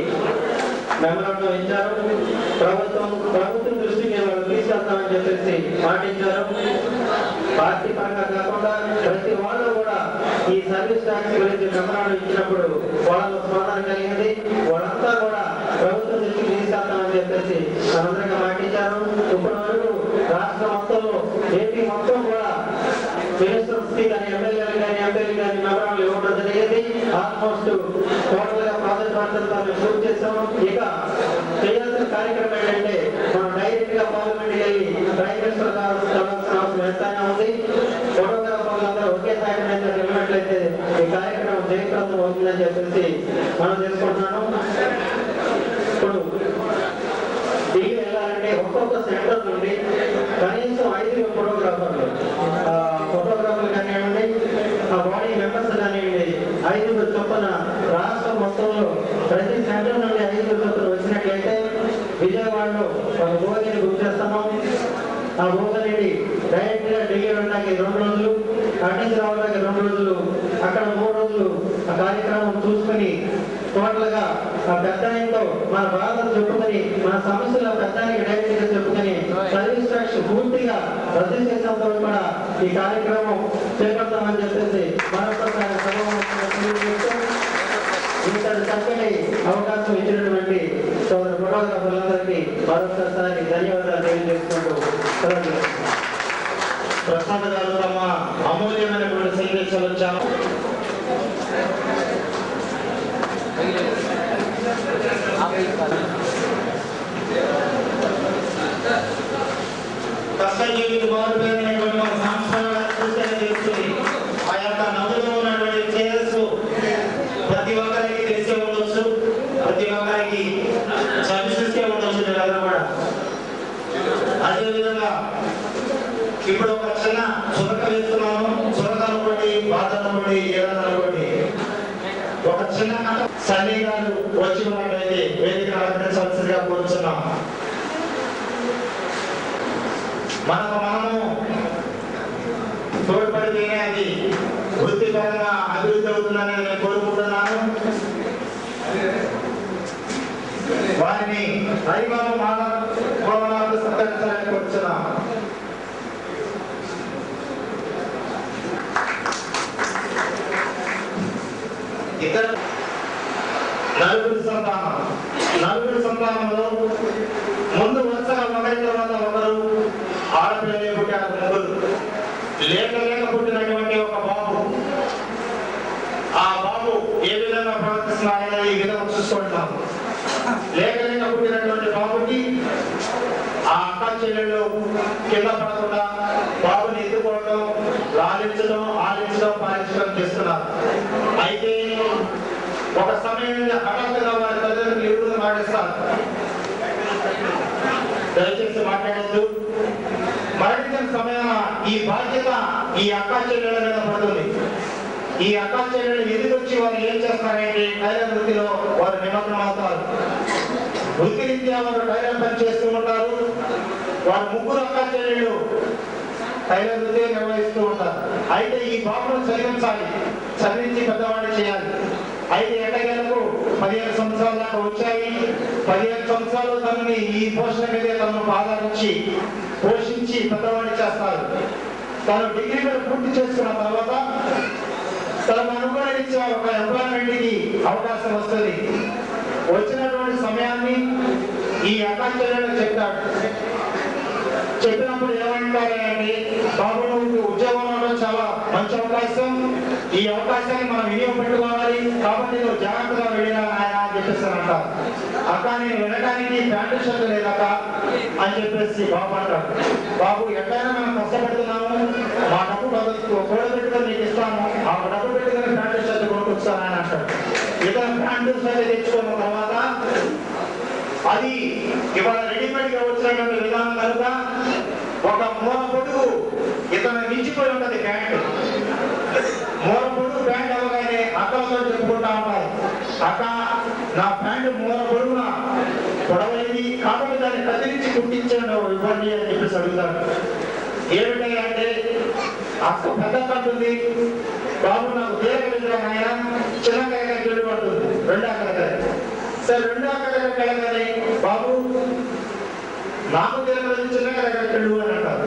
మెమరాండం ఇచ్చారు. ప్రభుత్వం దృష్టికి వాళ్ళు తీసుకెళ్తామని చెప్పేసి పాటించారు. పార్టీ పరంగా కాకుండా ప్రతి వాళ్ళు కూడా ఈ సర్వీస్ ట్యాక్స్ గురించి మెమరాండం ఇచ్చినప్పుడు వాళ్ళ స్పందన కలిగింది. వాళ్ళంతా కూడా ప్రభుత్వం దృష్టికి తీసుకెళ్తామని చెప్పేసి మనందరిగా పాటించారు. ఇప్పటి వరకు రాష్ట్ర మొత్తంలో ఏపీ మొత్తం కూడా మినిస్టర్స్ కి కానీ, ఎమ్మెల్యేలు కానీ, ఎంపీలు కానీ మెమరాండం ఇవ్వడం జరిగింది. ఆల్మోస్ట్ టోటల్ గా ప్రాజెక్ట్ వర్క్ పూర్తి చేస్తాము. ఇక చేయాల్సిన కార్యక్రమం ఏంటంటే మనం డైరెక్ట్ గా పార్లమెంట్ వెళ్ళి ప్రైమ్ మినిస్టర్ కలవాల్సిన అవసరం ఎంతైనా ఉంది. ఫోటోగ్రాఫర్లందరూ ఒకే స్థాయి మీద వెళ్ళినట్లయితే ఈ కార్యక్రమం జయప్రదం అవుతుందని చెప్పేసి మనం చేసుకుంటున్నాను. ఇప్పుడు ఢిల్లీ వెళ్ళాలంటే ఒక్కొక్క సెంటర్ నుండి కనీసం 5 ఫోటోగ్రాఫర్లు కానివ్వండి, ఆ బాడీ మెంబర్స్ కానివ్వండి, 5 చొప్పున రాష్ట్రం మొత్తంలో ప్రతి సెంటర్ నుండి 5 చొప్పున వచ్చినట్లయితే విజయవాడలో ఒక భోగిని బుక్ చేస్తున్నాం. ఆ భోగిని డైరెక్ట్ గా ఢిల్లీ వెళ్ళడానికి 2 రోజులు, అటు రావడానికి 2 రోజులు, అక్కడ 3 రోజులు ఆ కార్యక్రమం చూసుకుని టోటల్ గా ఆ పెద్ద ఆయనతో మన బాధలు చెప్పుకొని, మన సమస్యలు పెద్ద ఆయనకి డైరెక్ట్ గా చెప్పుకొని సర్వీస్ ట్యాక్స్ పూర్తిగా రద్దు చేసేంత కూడా ఈ కార్యక్రమం చేపడతామని చెప్పేసి మరొకసారి ఇంతటి చక్కని అవకాశం ఇచ్చినటువంటి సోదరు ఫోటోగ్రాఫర్లందరికీ మరొకసారి ధన్యవాదాలు తెలియజేసుకుంటూ ప్రసాద్ గారు తమ అమూల్యమైనటువంటి సందేశాలు వచ్చాము. కష్టజీవికి మారుపేరైనటువంటి మన సంస్థలను సూచన చేస్తుంది. ఆ యొక్క నవ్వులో ఉన్నటువంటి చేసు ప్రతి ఒక్కరికి తెలిసే ఉండొచ్చు, ప్రతి ఒక్కరికి చవిచూస్తే ఉండొచ్చు కదా కూడా. అదేవిధంగా ఇప్పుడు ఒక చిన్న చురక వేస్తున్నాము. చురక అనుకోండి, బాధ అనుకోండి, ఏదైనా అనుకోండి. ఒక చిన్న సన్నీ గారు వచ్చి ఉన్నట్లయితే వేదిక అలంకరించవలసిందిగా కోరుతున్నాం. మనము తోడ్పడితేనే అది వృత్తిపరంగా అభివృద్ధి అవుతుందని నేను కోరుకుంటున్నాను. వారిని హరిబాబు మానవాలు సత్కరించాలని కోరుతున్నాం. ఇతర నలుగురు సంతానంలో ముందు వరుసగా ఒకరి తర్వాత ఒకరు ఆడపిల్లలే పుట్టారు. ముగ్గురు లేక పుట్టినటువంటి ఒక బాబు. ఆ బాబు ఏ విధంగా ప్రవర్తిస్తున్నారో ఈ విధంగా చూసుకుంటున్నాం. లేక పుట్టినటువంటి బాబుకి ఆ అక్క చెల్లెళ్ళు కింద పడకుండా బాబుని ఎత్తుకోవడం, లాలించడం, ఆలించడం, పాలించడం చేస్తున్నారు. అయితే ఒక సమయంలో హఠాత్తుగా వారి తల్లిదండ్రులు ఎదురు మాటిస్తారు. దయచేసి మాట్లాడద్దు. మరణించిన సమయాన ఈ బాధ్యత ఈ అక్క చెల్లెళ్ళ మీద పడుతుంది. ఈ అక్క చెల్లెళ్ళు ఎదురొచ్చి వారు ఏం చేస్తారంటే టైలర్ వృత్తిలో వారు నిమగ్నం అవుతారు. వృత్తిరీత్యా వారు టైలర్ పని చేస్తూ ఉంటారు. వారు ముగ్గురు అక్క చెల్లెళ్ళు టైలర్ వృత్తి నిర్వహిస్తూ ఉంటారు. అయితే ఈ బాబును చదివించి పెద్దవాడిని చేయాలి. అయితే ఎట్టగలకు 15 సంవత్సరాల దాకా వచ్చాయి. 15 సంవత్సరాలు తనని ఈ పోషణ మీదే తనను ఆధారించి పోషించి పెద్దవాడిని చేస్తారు. తను డిగ్రీ మీద పూర్తి చేసుకున్న తర్వాత తనకు అనుకూలించే ఒక ఎంప్లాయ్మెంట్ కి అవకాశం వస్తుంది. వచ్చినటువంటి సమయాన్ని ఈ అకాంక్షలు చెప్తాడు. చెప్పినప్పుడు ఏమంటారంటే, బాబు నువ్వు ఉద్యోగంలో చాలా మంచి అవకాశం, ఈ అవకాశాన్ని మనం వినియోగపెట్టుకోవాలి, కాబట్టి నువ్వు జాగ్రత్తగా వెళ్ళినా ఆయన అని చెప్పేస్తానంట. అక్క నేను వినడానికి ప్యాంటు షర్ట్ లేదక్క అని చెప్పేసి బాబు అంటాడు. బాబు ఎక్కడైనా మనం కష్టపడుతున్నాము, మా డబ్బు కూడబెట్టుకొని నీకు ఇస్తాము, ఆ డబ్బు పెట్టుకుని ప్యాంటు షర్ట్ కొనుక్కొస్తాను అని అంటాడు. ఇతర ప్యాంటు షర్ట్ తెచ్చుకున్న తర్వాత అది ఇవాళ రెడీమేడ్ గా వచ్చినటువంటి విధానం కనుక ఒక మూల పొడుగు ఇతను మించిపోయి ఉంటది ప్యాంటు. మూల పొడుగు ప్యాంట్ అవగానే అక్కలతో చెప్పుకుంటా ఉంటారు, అక్క నా ప్యాంటు మూల పొడుగున పొడవైంది కాబట్టి దాన్ని కత్తిరించి కుట్టించండి ఇవ్వండి అని చెప్పేసి అడుగుతాడు. ఏమిటంటే అక్క పెద్ద కంటుంది, బాబు నాకు తీరగలిగిన ఆయన చిన్నకాయగా చెడు పడుతుంది. రెండు అక్కలకాయ సార్, రెండు అక్కడికి వెళ్ళగానే బాబు నాకు తిరగలేదు, చిన్నగా దగ్గరికి వెళ్ళు అని అంటారు.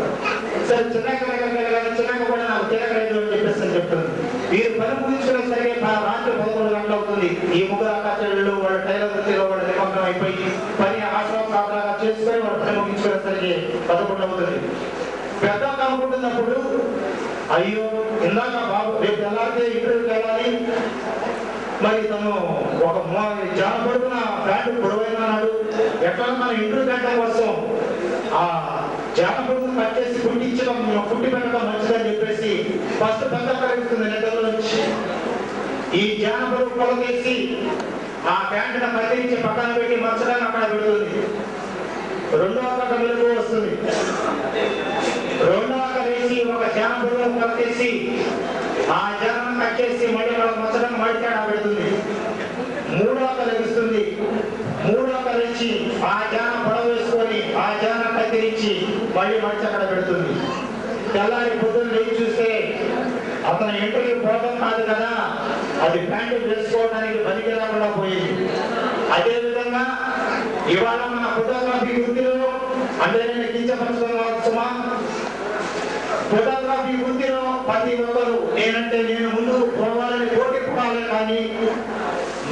సార్ చిన్నగా దగ్గరికి వెళ్ళగానే చిన్నగా కూడా నాకు తిరగలేదు అని చెప్పేసి అని చెప్తుంది. మీరు పని ముగించుకునేసరికి రాత్రి 11 గంటలు అవుతుంది. ఈ ముగ్గురు అక్కాచెల్లెళ్ళు వాళ్ళ టైలర్ వృత్తిలో వాళ్ళ నిమగ్నం అయిపోయి పని ఆశ్రమంగా చేసుకొని వాళ్ళ పని ముగించుకునేసరికి 11 అవుతుంది. పెద్ద అనుకుంటున్నప్పుడు అయ్యో ఇందాక బాబు రేపు వెళ్ళాలి, ఇంటర్వ్యూకి వెళ్ళాలి, మరి తను ఒక జానపడుకున్న ప్యాంటు పొడవైనాడు, ఎట్లా మన ఇంటర్వ్యూ గంట కోసం ఆ జానపడుకుని కట్ చేసి కుట్టించడం కుట్టి పెట్టడం మంచిదని చెప్పేసి ఫస్ట్ పెద్ద కలుగుతుంది నిద్రలో నుంచి. ఈ జానపడు పొలకేసి ఆ ప్యాంటును కత్తిరించి పక్కన పెట్టి మచ్చడానికి అక్కడ పెడుతుంది. రెండో అక్కడ వెలుగు వస్తుంది. రెండో అక్కడ వేసి ఒక జానపడు పొలకేసి ఆ జనం కట్ చేసి మళ్ళీ వాళ్ళ మచ్చడం మడికాడ పెడుతుంది. మూడో కలిగిస్తుంది. మూడో కలిసి ఆ జానం పొడవ వేసుకొని ఆ జానం కత్తిరించి మళ్ళీ మడిచి అక్కడ పెడుతుంది. తెల్లారి పొద్దున్న లేచి చూస్తే అతను ఇంటర్వ్యూ పోవడం కాదు కదా, అది ప్యాంటు వేసుకోవడానికి పనికి రాకుండా పోయింది. అదేవిధంగా ఇవాళ మన ఫోటోగ్రఫీ వృత్తిలో అంటే నేను కించపరచుకోవాల్సిన ఫోటోగ్రఫీ వృత్తిలో ప్రతి ఒక్కరు నేనంటే నేను ముందు పోవాలని పోటీ పడాలి, కానీ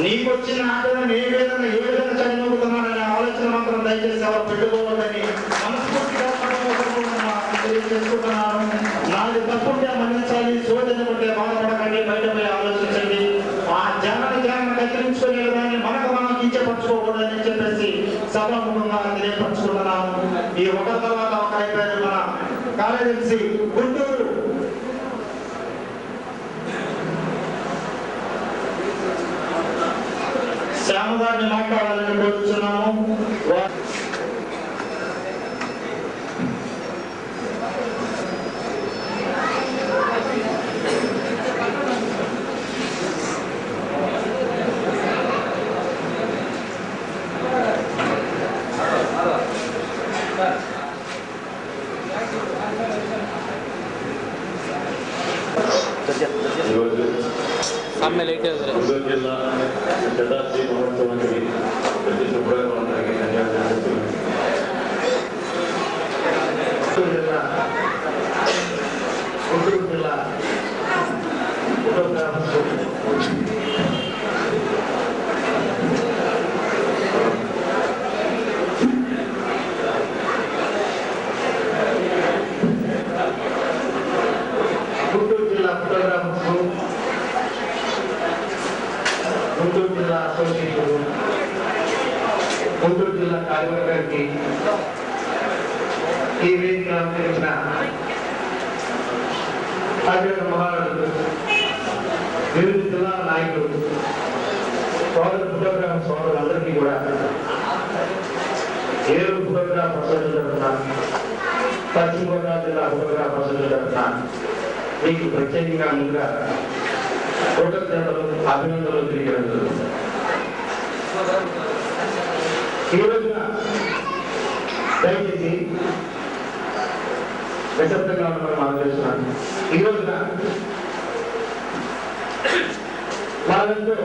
నీకు వచ్చిన ఆటను ఏ విధంగా చదువుతున్నాననే ఆలోచన మాత్రం దయచేసి ఎవరు పెట్టుకోవాలని మనస్ఫూర్తిగా తెలియజేసుకుంటున్నాను. నాది తప్పుంటే మన్నించాలి, సోదరుకుంటే బాధపడకండి, బయటపై ఆలోచించండి. ఆ జనాన్ని కత్తిరించుకునే దాన్ని మనకు మనం కించపరచుకోకూడదని చెప్పేసి సభాముఖంగా తెలియపరచుకుంటున్నాను. ఈ ఒకరి తర్వాత ఒక అయిపోయారు మన కార్యదర్శి గుంటూరు శ్యామగారిని మాట్లాడాలని కోరుతున్నాము. గుంటూరు జిల్లా శతాబ్ది మహోత్సవానికి వచ్చేసిన పురోగమనానికి ధన్యవాదాలు. గుంటూరు జిల్లా ఫోటోగ్రాఫర్స్ గుంటూరు జిల్లా కార్యవర్గానికి ఈ వేదిక అలంకరించిన అగ్రగణ మహారాజులు, వివిధ జిల్లాల నాయకులు, ఫోటోగ్రాఫర్ సోదరులందరికీ కూడా ఏలూరు ఫోటోగ్రాఫ్ అసోసియేషన్ తరఫున, పశ్చిమ గోదావరి జిల్లా ఫోటోగ్రాఫ్ అసోసియేషన్ తరఫున మీకు ప్రత్యేకంగా ముందుగా కృతజ్ఞతలు, అభినందనలు తెలియజేయడం. ఈ రోజున దయచేసి నిశ్శబ్దంగా ఉండమని మనం చేస్తున్నాను. ఈ రోజున మనమెంతో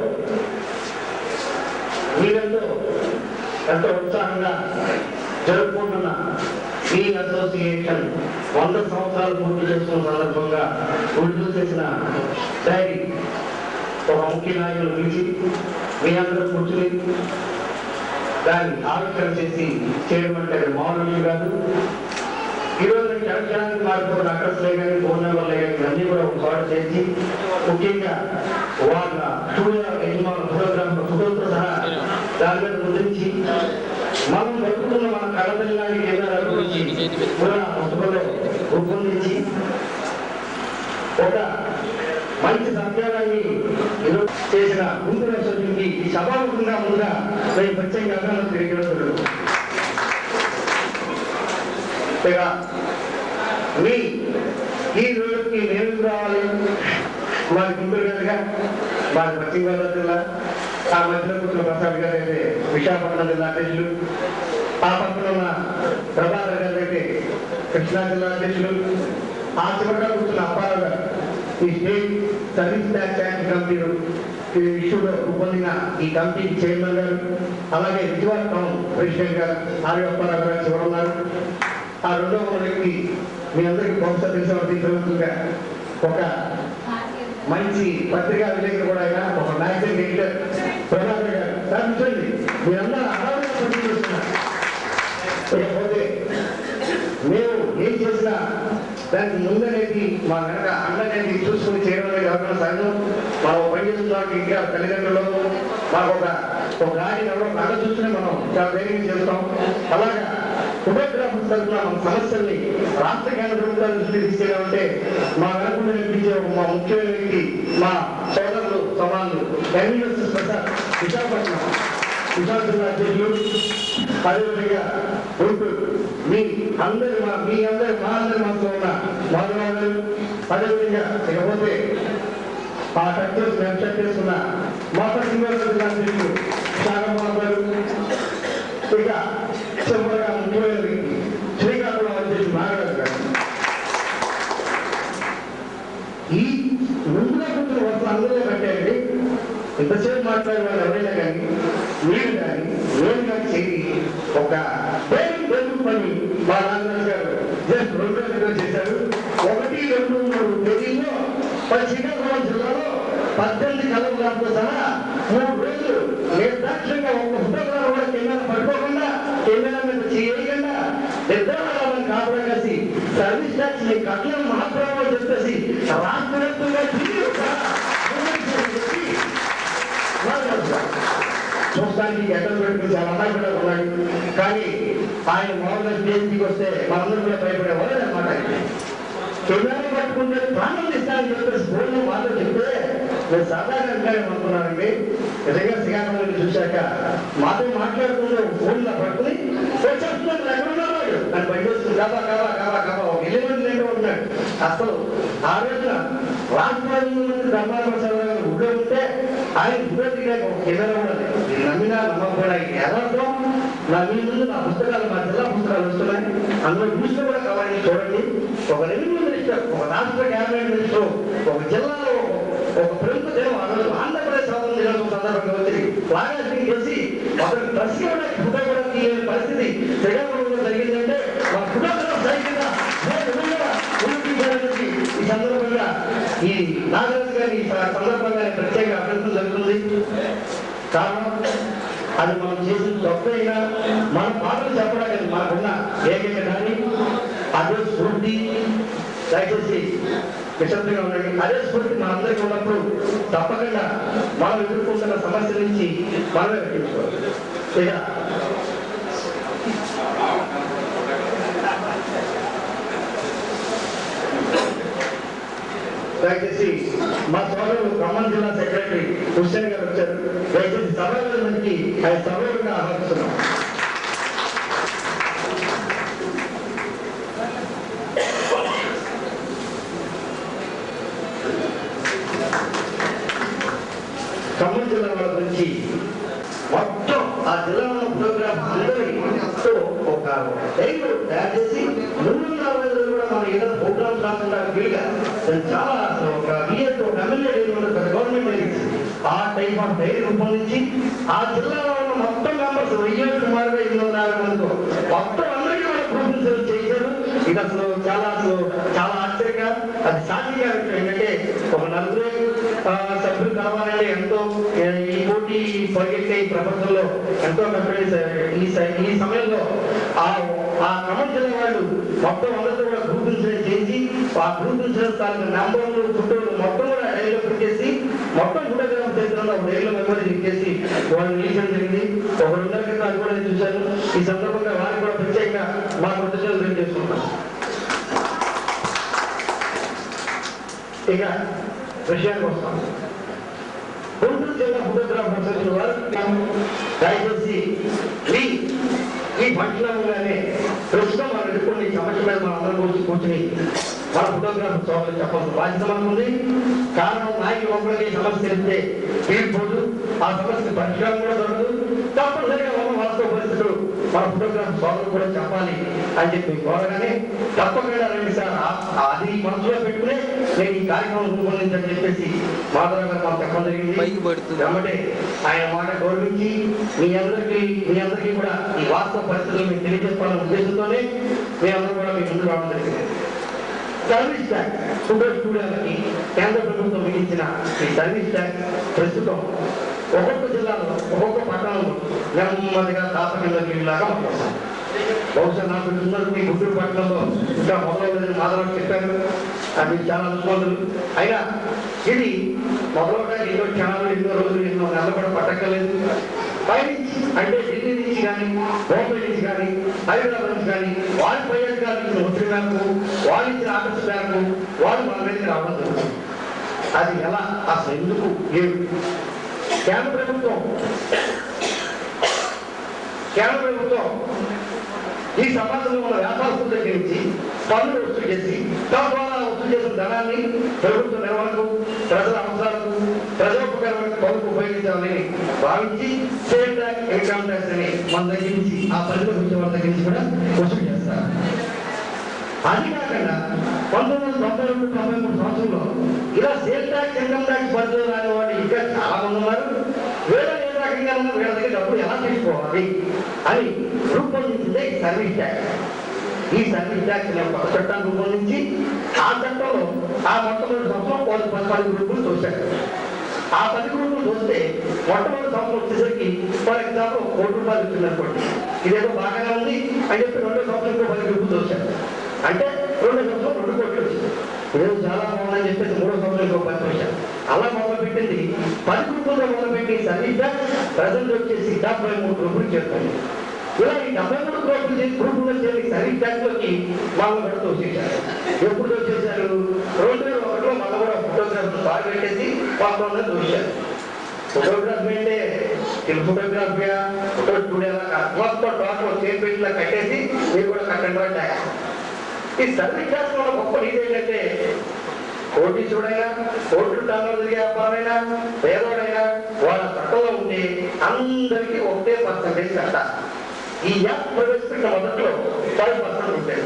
మీరెంతో ఎంతో ఉత్సాహంగా జరుపుకుంటున్న ఈ అసోసియేషన్ 100 సంవత్సరాలు పూర్తి చేసుకున్న సందర్భంగా విడుదల చేసిన డైరీ ఒక ముఖ్య నాయకులు పిలిచి మీ అందరూ కూర్చుని దాన్ని ఆవిష్కరణ చేసి చేయడం అంటే మామూలు కాదు. ఈరోజు క్షణానికి మారిపోయిన అడ్రస్లే కానీ, ఫోన్ నెంబర్లే కానీ అన్నీ కూడా ఒక చోట చేసి ముఖ్యంగా వాళ్ళ స్టూడియో యజమానుల ఫోటోగ్రాఫర్ ఫోటోలతో సహా దాని మీద ముద్రించి మనం బతుకుతున్న మన కళతల్లాంటి కేంద్రాల గురించి కూడా పుస్తకంలో రూపొందించి ఒక మంచి సంఖ్యాన్ని చేసిన గుంటూరు అసోసియేషన్కి ఈ సభాముఖంగా ముందుగా నేను ప్రత్యేకంగా అభినందనలు తెలియజేస్తున్నాను. మీ ఈ రోజుకి నేను రావాలి, మాది గుంటూరు గారుగా, మాది పశ్చిమ గోదావరి జిల్లా, ఆ మధ్యలో కూర్చున్న ప్రసాద్ గారు అయితే విశాఖపట్నం జిల్లా అధ్యక్షులు, ఆ పక్కన ఉన్న ప్రభాకర్ గారు అయితే కృష్ణా జిల్లా అధ్యక్షులు, ఆ చివరిగా కూర్చున్న అప్పారావు గారు ఈ స్టేట్ సర్వీస్ ట్యాక్స్ యాక్ట్ కమిటీలు ఈ ఇష్యూలో రూపొందిన ఈ కమిటీకి చైర్మన్ గారు, అలాగే విజయవాడ టౌన్ ప్రెసిడెంట్ గారు ఆర్య అప్పారావు గారు చివరున్నారు. ఆ రెండవ వ్యక్తి మీ అందరికీ బహుశా తెలిసిన ప్రభుత్వంగా ఒక మంచి పత్రికా విలేకరు కూడా అయినా, ఒక మ్యాగజైన్ ఎడిటర్ ప్రభాకర్ గారు చూడండి. మీరందరూ అనాథంగా పనిచేస్తున్నారు. లేకపోతే మేము ఏం చేసినా దానికి ముందనేది మా వెనక అన్ననేది చూసుకుని చేయడం అనేది ఎవరైనా సహజం. మనం పనిచేస్తున్న ఇంకా తల్లిదండ్రులు మాకు ఒక గాడి ఎవరో నగ చూసుకుని మనం చాలా ధైర్యం చేస్తాం. అలాగా ఫోటోగ్రాఫర్స్ తరఫున మన సమస్యల్ని రాష్ట్ర కేంద్ర ప్రభుత్వాలు దృష్టి తీసుకెళ్ళామంటే మా వెనకుండా కనిపించే మా ముఖ్యమైన వ్యక్తి మా సోదరులు సమానులు ఎన్ఎస్ఎస్ ప్రసాద్ విశాఖపట్నం విశాఖ జిల్లా అధ్యక్షులు, అదేవిధంగా గుంటూరు మీ అందరి మా అందరి మనసులో ఉన్న మాధవాలు, అదేవిధంగా ఇకపోతే ఆ టెక్స్ వెబ్సైట్ చేసుకున్న మా పశ్చిమ గోదావరి జిల్లా అధ్యక్షులు శారమ్మ గారు, ఇక చివరిగా ముఖ్యమైన వ్యక్తి శ్రీకాకుళం అధ్యక్షులు నాగరాజు గారు. ఈ ముందుగా కూర్చున్న వస్తువు అందరూ కట్టండి. ఇంతసేపు మాట్లాడే వాళ్ళు ఎవరైనా కానీ మీరు కానీ నేను కానీ చేసి ఒక పని మా నాగరాజు గారు జస్ట్ 2 రోజులు చేశారు. 1, 2, 3 తేదీల్లో శ్రీకాకుళం జిల్లాలో 18 కళాకారులతో సహా 3 రోజులు నిర్దాక్షంగా ఒక ఫోటోగ్రాఫర్ కూడా కెమెరా పట్టుకోకుండా, కెమెరా మీద చేయకుండా నిర్ధారణ కాపడా కలిసి సర్వీస్ ట్యాక్స్ ని కట్ల మహాప్రభావం చెప్పేసి రాష్ట్ర వ్యాప్తంగా చూస్తానికి ఎక్కడ పెట్టుకుని చాలా అమాయకుడా ఉన్నాడు. కానీ ఆయన మామూలుగా స్టేజ్కి వస్తే మనందరూ కూడా భయపడేవాళ్ళు అనమాట. కెమెరా పట్టుకుంటే ప్రాణం ఇస్తానని చెప్పేసి ఫోన్లో మాతో చెప్తే నేను సాధారణంగా అనుకున్నానండి. నిజంగా శ్రీకాకుళం చూశాక మాతో మాట్లాడుకుంటూ ఫోన్లో పట్టుకుని వచ్చేస్తున్నాడు, ఎక్కడున్నాడు అని పనిచేస్తుంది కావా కావా కావా కావా ఒక ఎలిమెంట్ లేక ఉన్నాడు. అసలు ఆ రోజున రాష్ట్రాల ధర్మాల ప్రసాద్ గారు ఊళ్ళో ఉంటే ఆయన ఊళ్ళో ఒక కెమెరా కూడా లేదు. నేను నమ్మినా నమ్మకపోయినా యథార్థం నా మీ ముందు నా పుస్తకాలు, మా జిల్లా పుస్తకాలు వస్తున్నాయి. అందులో న్యూస్లో కూడా కావాలని చూడండి. ఒక రెవెన్యూ మినిస్టర్, ఒక రాష్ట్ర క్యాబినెట్ మినిస్టర్, ఒక జిల్లాలో ఒక ప్రముఖ దినం ఆ రోజు ఆంధ్రప్రదేశ్ స్వాతంత్ర దినోత్సవం సందర్భంగా వచ్చి ఫ్లాగ్ చేసి అతను డ్రెస్ కూడా ఫోటో కూడా తీయని పరిస్థితి శ్రీకాకుళంలో జరిగిందంటే మా ఫోటోగ్రాఫ్ సైకిల్గా ఈ సందర్భంగా ఈ నాగరాజు గారి సందర్భంగా ప్రత్యేక అభివృద్ధి జరుగుతుంది. కారణం అది మనం చేసిన తప్పైనా మన పాటలు చెప్పడానికి మనకున్న ఏకైక దాన్ని అదే స్ఫూర్తి. దయచేసి నిశ్శబ్దంగా ఉండండి. అదే స్ఫూర్తి మనందరికీ ఉన్నప్పుడు తప్పకుండా మనం ఎదుర్కొంటున్న సమస్య నుంచి మనమే రక్షించుకోవాలి. ఇక దయచేసి మా సోదరులు ఖమ్మం జిల్లా సెక్రటరీ హుస్సేన్ గారు వచ్చారు. దయచేసి సభల నుంచి ఆయన సభలుగా ఆహ్వానిస్తున్నాం. ఖమ్మం జిల్లా వాళ్ళ గురించి మొత్తం ఆ జిల్లాలో ప్రోగ్రామ్ అందరితో ఒక డైరీ తయారు చేసి 360 కూడా మనం ఏదైనా ప్రోగ్రామ్స్ రాకుండా వీలుగా చాలా ఒక విఎస్ ఒక ఎమ్మెల్యే గవర్నమెంట్ డైరీ ఆ టైప్ ఆఫ్ డైరీ రూపొందించి ఆ జిల్లాలో ఉన్న మొత్తం మెంబర్స్ 1000 సుమారుగా 850 మందితో మొత్తం అందరికీ వాళ్ళ ప్రొఫెసర్ చేశారు. ఇది చాలా ఆశ్చర్యంగా అది సాధ్యంగా ఏంటంటే ఒక 40 సభ్యులు కావాలంటే ఎంతో ఈ పోటీ పరిగెత్తే ఈ ప్రపంచంలో ఎంతో కష్టపడి ఈ సమయంలో ఆ ఖమ్మం జిల్లా వాళ్ళు మొత్తం అందరితో కూడా గ్రూప్ ఇన్సూరెన్స్ చేసి ఆ గ్రూప్ ఇన్సూరెన్స్ తాలూకు నెంబర్లు ఫోటోలు మొత్తం కూడా డైరీలో పెట్టేసి మొత్తం ఫోటోగ్రాఫ్ చేస్తున్న డైరీలో మెమరీ ఇచ్చేసి వాళ్ళు నిలిచడం జరిగింది. ఒక 2 నెలల క్రితం అది కూడా చూశాను. ఈ సందర్భంగా వారికి కూడా ప్రత్యేకంగా మా కృతజ్ఞతలు తెలియజేసుకుంటాం. ఇక విషయానికి వస్తాం. గుంటూరు జిల్లా ఫోటోగ్రాఫర్స్ వచ్చిన వారు దయచేసి ఈ పట్టణంగానే ప్రస్తుతం మనం ఎదుర్కొన్న ఈ సమస్య మీద మనం అందరం కూర్చుని మన ఫోటోగ్రాఫర్ సోదరులు చెప్పాల్సిన బాధ్యత మనకు ఉంది. కారణం నాయకులు ఒకరికి సమస్య తెలిస్తే తీర్పోదు, ఆ సమస్య పరిష్కారం కూడా దొరకదు. తప్పనిసరిగా వాస్తవ పరిస్థితులు మన ఫోటోగ్రాఫర్ సోదరులు కూడా చెప్పాలి అని చెప్పి కోరగానే తప్పకుండా 2 సార్లు అది మనసులో పెట్టుకునే నేను ఈ కార్యక్రమం రూపొందించని చెప్పేసి మాధవ గారు మాకు చెప్పడం జరిగింది. వెంబడే ఆయన మాట గౌరవించి మీ అందరికీ కూడా ఈ వాస్తవ పరిస్థితులు మీకు తెలియజేసుకోవాలనే ఉద్దేశంతోనే మేమందరూ కూడా మీ ముందు రావడం జరిగింది. సర్వీస్ ట్యాక్స్ స్టూడియోలకి కేంద్ర ప్రభుత్వం విధించిన ఈ సర్వీస్ ట్యాక్స్ ప్రస్తుతం ఒక్కొక్క జిల్లాలో ఒక్కొక్క పట్టణంలో నెమ్మదిగా దాపకిలాగా మాట్లాడతాం. బహుశా నాకు మీ గుంటూరు పట్టణంలో ఇంకా మొదలవుతుందని మాధవ చెప్పారు. అది చాలా అనుకోదులు అయినా ఇది మొదలవడానికి ఎన్నో క్షణాలు, ఎన్నో రోజులు, ఎన్నో నెలలు కూడా పట్టక్కలేదు. పైనుంచి అంటే ఢిల్లీ నుంచి కానీ, బాంబే నుంచి కానీ, హైదరాబాద్ నుంచి కానీ వాళ్ళ పై అధికారులు ఇచ్చిన ఒత్తిడి మేరకు, వాళ్ళు ఇచ్చిన ఆఫీస్ మేరకు వాళ్ళు మన మీదకి రావడం జరుగుతుంది. అది ఎలా, అసలు ఎందుకు, ఏమి? కేంద్ర ప్రభుత్వం ఈ సమాజంలో ఉన్న వ్యాపారస్తుల దగ్గర నుంచి పన్నులు వసూలు చేసి తద్వారా వసూలు చేసిన ధనాన్ని ప్రభుత్వ నిర్వహణకు, ప్రజల అవసరాలకు, ప్రజోపకరమైన పనులకు ఉపయోగించాలని భావించి స్టేట్ ట్యాక్స్, ఇన్కమ్ ట్యాక్స్ అని మన దగ్గర నుంచి ఆ పరిధిలోకి వచ్చే వాళ్ళ దగ్గర నుంచి కూడా వసూలు చేస్తారు. అది కాకుండా 1992-93 సంవత్సరంలో ఇలా సేల్ ట్యాక్స్, ఇన్కమ్ ట్యాక్స్ పరిధిలో రాని వాళ్ళు ఇంకా చాలా మంది ఉన్నారు. వీళ్ళ ఏ రకంగా వీళ్ళ దగ్గర డబ్బులు ఎలా తీసుకోవాలి అని రూపొందించిందే ఈ సర్వీస్ ట్యాక్స్. ఈ సర్వీస్ ట్యాక్స్ కొత్త చట్టాన్ని రూపొందించి ఆ చట్టంలో ఆ మొట్టమొదటి సంవత్సరం 10 గ్రూపులు తోశారు. ఆ 10 గ్రూపులు చూస్తే మొట్టమొదటి సంవత్సరం వచ్చేసరికి ఫర్ ఎగ్జాంపుల్ ₹1 ఇచ్చిందనుకోండి, ఇదేదో బాగానే ఉంది అని చెప్పి 2వ సంవత్సరం 10 గ్రూపులు తోశారు. అంటే 2వ సంవత్సరం 2 కోట్లు వచ్చింది. ఇదేదో చాలా బాగుందని చెప్పేసి 3వ సంవత్సరం 10 వచ్చారు. అలా మొదలుపెట్టింది 10 గ్రూపులుగా మొదలుపెట్టి సర్వీస్ ట్యాక్స్ ప్రజెంట్ వచ్చేసి 73 గ్రూపులు చేరుతుంది. ఇలా ఈ 73 గ్రూపుల్లో చేరి సర్వీస్ ట్యాక్స్ లోకి వాళ్ళు కూడా తోసేశారు. ఎప్పుడు తోసేశారు? 2001లో మనం కూడా ఫోటోగ్రాఫ్ బాగా పెట్టేసి 1900 తోశారు. ఫోటోగ్రఫీ అంటే ఫోటోగ్రఫీయా, ఫోటో స్టూడియో మొత్తం టోటల్ చేపెట్లా కట్టేసి మీరు కూడా కట్టండి ట్యాక్స్. ఈ సర్వీస్ ట్యాక్స్ వల్ల గొప్ప రీతి ఏంటంటే కోటీశ్వరుడైనా, కోట్లు టన్నులు తిరిగే వ్యాపారమైనా, పేదోడైనా వాళ్ళ చట్టంలో ఉంటే అందరికీ ఒకటే పర్సెంటేజ్ కట్టాలి. ఈ యాప్ ప్రవేశపెట్టిన మొదట్లో 5% ఉంటాయి.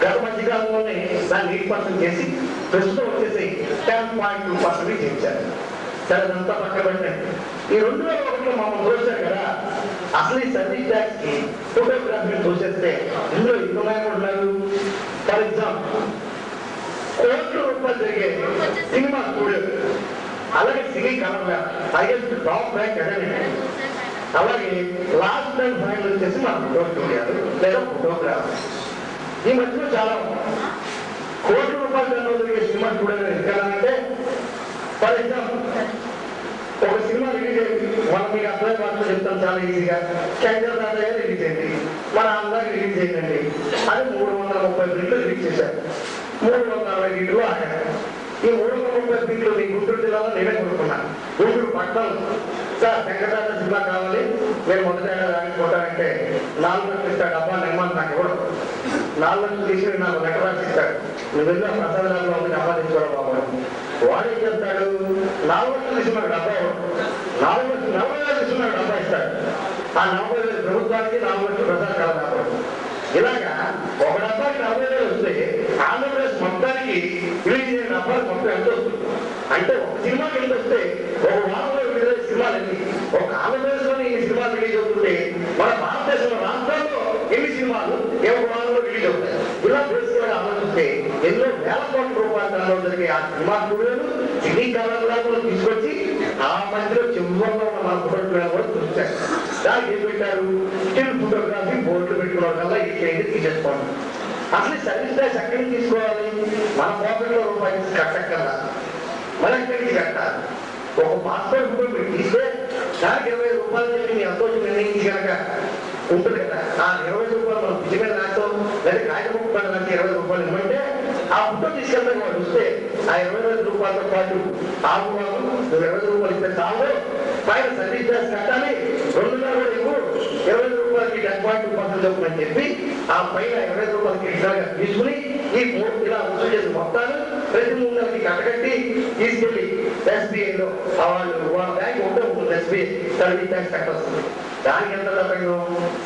గత మధ్యకాలంలోనే దాన్ని 8% చేసి ప్రస్తుతం వచ్చేసి 10.2% చేశారు. సరే, అదంతా పక్క పెట్టండి. ఈ 2001లో మమ్మల్ని తోశారు కదా, అసలు ఈ సర్వీస్ ట్యాక్స్ కి ఫోటోగ్రఫీ తోసేస్తే ఇందులో ఇంకొన్నారు. ఫర్ ఎగ్జాంపుల్ ₹1,00,00,000 జరిగే సినిమా స్టూడియో, అలాగే సినీ కళ, హైయెస్ట్ టాప్ ర్యాంక్ అకాడమీ, అలాగే లాస్ట్ టైం ఫైనల్ వచ్చేసి మన ఫోటో స్టూడియోలు లేదా ఫోటోగ్రాఫర్. ఈ మధ్యలో చాలా ₹1,00,00,000 జరిగే సినిమా స్టూడియో ఎక్కాలంటే ఫర్ ఎగ్జాంపుల్ ఒక సినిమా రిలీజ్ అయింది, మనం మీకు అప్లై భాషలో చెప్తాం చాలా ఈజీగా. శంకర్ దాదయ్య రిలీజ్ అయింది, మన అందరికి రిలీజ్ అయిందండి. అది 330 ప్రింట్లు రిలీజ్ చేశారు, 360 లీటర్లు ఆడారు. ఈ 330 ఫీట్లు మీ గుంటూరు జిల్లాలో నేనే కొనుక్కున్నాను. గుంటూరు పట్టణం సార్ వెంకటాద్రి జిల్లా కావాలి, నేను మొదట రాకపోతానంటే 4 లక్షలు ఇస్తాడు. అబ్బా నిర్మాణం నాకు ఇవ్వడం 4 లక్షలు తీసుకుని నాకు లెటర్ రాసి ఇస్తాడు. నువ్వు వెళ్ళి ఆ ప్రసాదాల్లో ఉంది డబ్బా తీసుకోవడం బాబు. వాడు ఏం చెప్తాడు, 4 లక్షలు తీసుకున్నాడు డబ్బా, 4 లక్షలు 40 వేలు తీసుకున్నాడు డబ్బా ఇస్తాడు. ఆ 40 వేలు ప్రభుత్వానికి 4 లక్షలు ప్రసాదం కావాలి. ఇలాగా ఒక డబ్బాకి 40 వేలు వస్తే ఆంధ్రప్రదేశ్ మొత్తానికి రిలీజ్ అయిన డబ్బాలు మొత్తం ఎంత వస్తుంది అంటే, ఒక సినిమాకి ఎంత వస్తే ఒక వారంలో విడుదల సినిమాలు ఎన్ని, ఒక ఆంధ్రప్రదేశ్ లోని ఎన్ని సినిమాలు రిలీజ్ అవుతుంటే మన భారతదేశంలో రాష్ట్రాల్లో ఎన్ని సినిమాలు ఏ ఒక వారంలో రిలీజ్ అవుతాయి. ఇలా బేసిక్గా ఆలోచిస్తే ఎన్నో వేల కోట్ల రూపాయల దానిలో జరిగే ఆ సినిమా స్టూడియోలు సినీ కళాకారులు తీసుకొచ్చి ఆ మధ్యలో చివరిలో ఉన్న మన ఫోటోగ్రాఫ్ కూడా చూస్తారు. దానికి ఏం పెట్టారు, స్టిల్ ఫోటోగ్రఫీ బోర్డులు పెట్టుకోవడం వల్ల ఈ చేంజ్ తీసేసుకోండి. అసలు సర్వీస్ ట్యాక్స్ ఎక్కడి నుంచి తీసుకోవాలి, మన పాకెట్లో రూపాయలు కట్టక్కర్లా, మన ఎక్కడి నుంచి కట్టాలి. ఒక పాస్పోర్ట్ ఫోటో మీరు తీస్తే దానికి 20 రూపాయలు చెప్పి మీ ఎంతో నిర్ణయించి కనుక ఉంటుంది కదా. ఆ 20 రూపాయలు మనం పిచ్చి మీద రాస్తాం, లేదా కాగితం ముక్కలు రాసి 20 రూపాయలు ఇవ్వమంటే ఆ ఫోటో తీసుకెళ్తాం వాడు వస్తే ఆ 20 రూపాయలతో పాటు ఆగు నువ్వు 20 రూపాయలు ఇస్తే చాలు, పైన సర్వీస్ ట్యాక్స్ కట్టాలి, 2.5 కూడా ఇవ్వు, 20 రూపాయలకి 10.2% చెప్పమని చెప్పి ఆ పైన 20 రూపాయలకి ఇట్లాగా తీసుకుని ఈ 3 ఇలా వసూలు చేసి మొత్తాలు ప్రతి 3 నెలలకి కట్టకట్టి తీసుకెళ్లి ఎస్బీఐలో వాళ్ళ బ్యాంక్ ఉంటే ఉంటుంది, ఎస్బీఐ సర్వీస్ ట్యాక్స్ కట్టొస్తుంది. దానికి ఎంత తగ్గో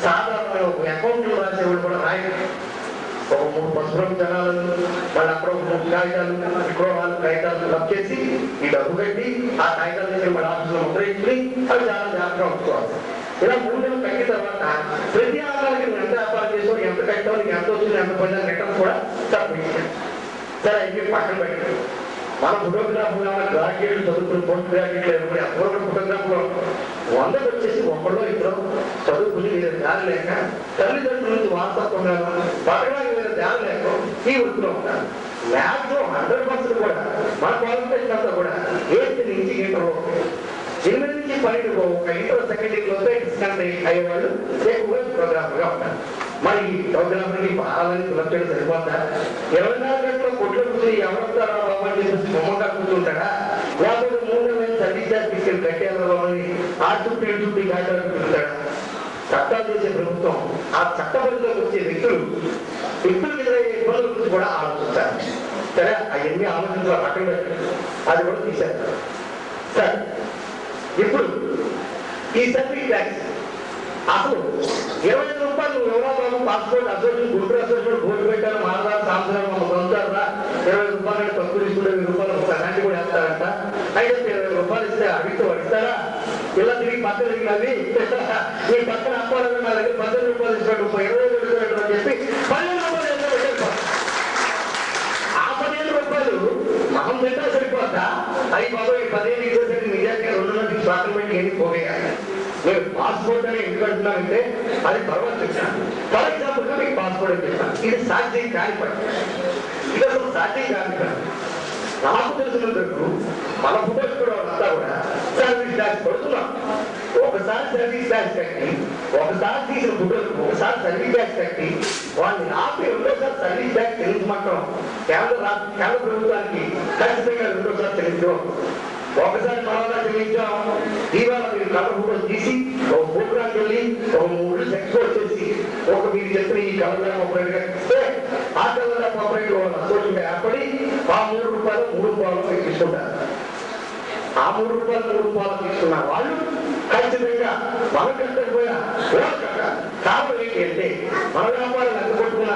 సాధారణమైన ఒక అకౌంట్లో రాసేవాళ్ళు కూడా రాయరు. ఒక 3 పసుపు జనాలు వాళ్ళు అక్కడ 3 కాగితాలు ఇక్కడ వాళ్ళు కాగితాలు రబ్ చేసి ఈ డబ్బు కట్టి ఆ కాగితాలు చేసి మన ఆఫీసులో ముద్రించుకుని అవి చాలా జాగ్రత్తగా ఉంచుకోవాలి. ఇలా 3 నెలలు కట్టిన తర్వాత ప్రతి ఆదాయానికి నువ్వు ఎంత వ్యాపారం చేసావు, ఎంత కట్టావు, నీకు ఎంత వచ్చింది, ఎంత పోయినా రిటర్న్ కూడా తప్పించాడు. సరే అయితే పక్కన పెట్టాడు. మన ఫోటోగ్రాఫర్ గ్రాడ్యుయేట్లు చదువుకుని పోస్ట్ గ్రాడ్యుయేట్లు అపూర్వ ఫోటోగ్రాఫర్లో 100కి వచ్చేసి ఒకళ్ళు ఇద్దరు చదువుకుని మీద దారి లేక తల్లిదండ్రుల నుంచి వారసత్వంగా బతకడానికి మీద దారి లేక ఈ వృత్తిలో ఉంటారు. మ్యాక్సిమం 100% కూడా మన క్వాలిఫికేషన్ అంతా కూడా 8th నుంచి ఇంటర్ 8 నుంచి 12 ఒక ఇంటర్ సెకండ్ ఇయర్లో డిస్కౌంట్ అయ్యేవాళ్ళు ఎక్కువగా ఫోటోగ్రాఫర్గా ఉంటారు. మరి ఈ ఫోటోగ్రాఫర్కి బాగాలని పిలవడం సరిపోతా, 24 గంటల కొట్లు కూర్చొని ఎవరిస్తారో బాబా చెప్పేసి బొమ్మగా కూర్చుంటాడా, లేకపోతే 3 నెలలు సర్వీస్ ట్యాక్స్ తీసుకెళ్ళి కట్టేయాలి బాబని ఆ చుట్టూ ఈ చుట్టూ గాడిలో కూర్చుంటాడా. చట్టాలు చేసే ప్రభుత్వం ఆ చట్ట పరిధిలోకి వచ్చే వ్యక్తుల మీద ఇబ్బందుల గురించి కూడా ఆలోచిస్తారు. సరే అవన్నీ ఆలోచించాలి, పక్కన పెట్టి అది కూడా తీసేస్తారు. సరే ఇప్పుడు ఈ సర్వీస్ ట్యాక్స్ అసలు 25 రూపాయలు ఎవరో passport association Guntur association board పెట్టారు, మానవాళి సాంస్కృతిక మనం పొందుతారా, 20 రూపాయలు తక్కువ తీసుకుంటే 20 రూపాయలు అలాంటి కూడా వేస్తారంట. అయితే 20 రూపాయలు ఇస్తే అడిగితే పడిస్తారా, ఇలా తిరిగి పక్కన తిరిగినది ఈ పక్కన అప్పాలని నా దగ్గర 18 రూపాయలు ఇస్తాడు, 20 ఇస్తాడు అని చెప్పి 15 రూపాయలు ఎంత పెట్టారు. ఆ 15 రూపాయలు మనం తింటా సరిపోతా, అది బాబు ఈ 15 ఇచ్చేసరికి నిజానికి 2 స్వాతం పెట్టి ఏమి పోగేయాలి. నేను పాస్పోర్ట్ అని ఎందుకు అంటున్నానంటే అది తర్వాత చెప్పాను. ఫర్ ఎగ్జాంపుల్ గా మీకు పాస్పోర్ట్ అని చెప్పాను, ఇది సాధ్యం కాని పని, ఇది అసలు సాధ్యం కాని పని. నాకు తెలిసినందుకు మన ఫోటోస్ కూడా అంతా కూడా సర్వీస్ ట్యాక్స్ పడుతున్నాం. ఒకసారి సర్వీస్ ట్యాక్స్ కట్టి, ఒకసారి తీసిన ఫోటోలు ఒకసారి సర్వీస్ ట్యాక్స్ కట్టి వాళ్ళని ఆపి 2సారి సర్వీస్ ట్యాక్స్ చెల్లించమంటాం. కేంద్ర ప్రభుత్వానికి ఖచ్చితంగా 2సారి చెల్లించడం. ఒకసారి మనం చెల్లించాం, ఇవాళ మీరు కలర్ ఫోటోలు తీసి ఒక ప్రోగ్రాంకి వెళ్ళి ఒక 3 ఎక్స్పోర్ట్ చేసి ఒక మీరు చెప్పిన ఈ కలర్ ఆపరేట్ గా ఇస్తే ఆ కలర్ ఆపరేట్ అసోసియేషన్ ఏర్పడి ఆ 3 రూపాయలు 3 రూపాయలు మీరు తీసుకుంటారు. ఆ 3 రూపాయలు 3 రూపాయలు తీసుకున్న వాళ్ళు ఖచ్చితంగా మనం కట్టకపోయినా కారణం ఏంటి అంటే మన వ్యాపారం ఎంత కొట్టుకున్న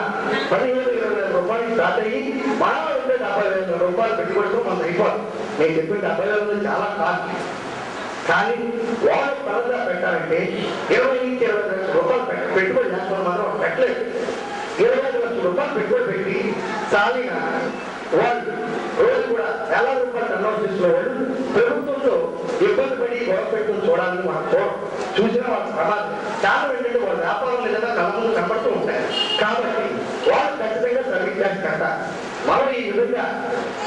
15,000-20,000 రూపాయలు స్టార్ట్ అయ్యి మనం ఉంటే 70,000 రూపాయలు పెట్టుబడితో మనం అయిపోవాలి. నేను చెప్పిన 70,000 చాలా కాస్ట్, కానీ వాళ్ళు తరగా పెట్టాలంటే 20 నుంచి 20 లక్షల రూపాయలు పెట్టుబడి చేస్తాం. మనం పెట్టలేదు. 25 లక్షల రూపాయలు పెట్టుబడి పెట్టి సాలిగా వాళ్ళు రోజు కూడా వేల రూపాయలు టర్నౌట్ చేసిన వాళ్ళు ప్రభుత్వంలో ఇబ్బంది పడి గొడవ పెట్టుకుని చూడాలని మనం చూసినా వాళ్ళ ప్రమాదం. కారణం ఏంటంటే వాళ్ళ వ్యాపారం లేదా కళ్ళ ముందు కనపడుతూ ఉంటాయి. కాబట్టి వాళ్ళు ఖచ్చితంగా సర్వీస్ ట్యాక్స్ కట్టాలి. మనం ఈ విధంగా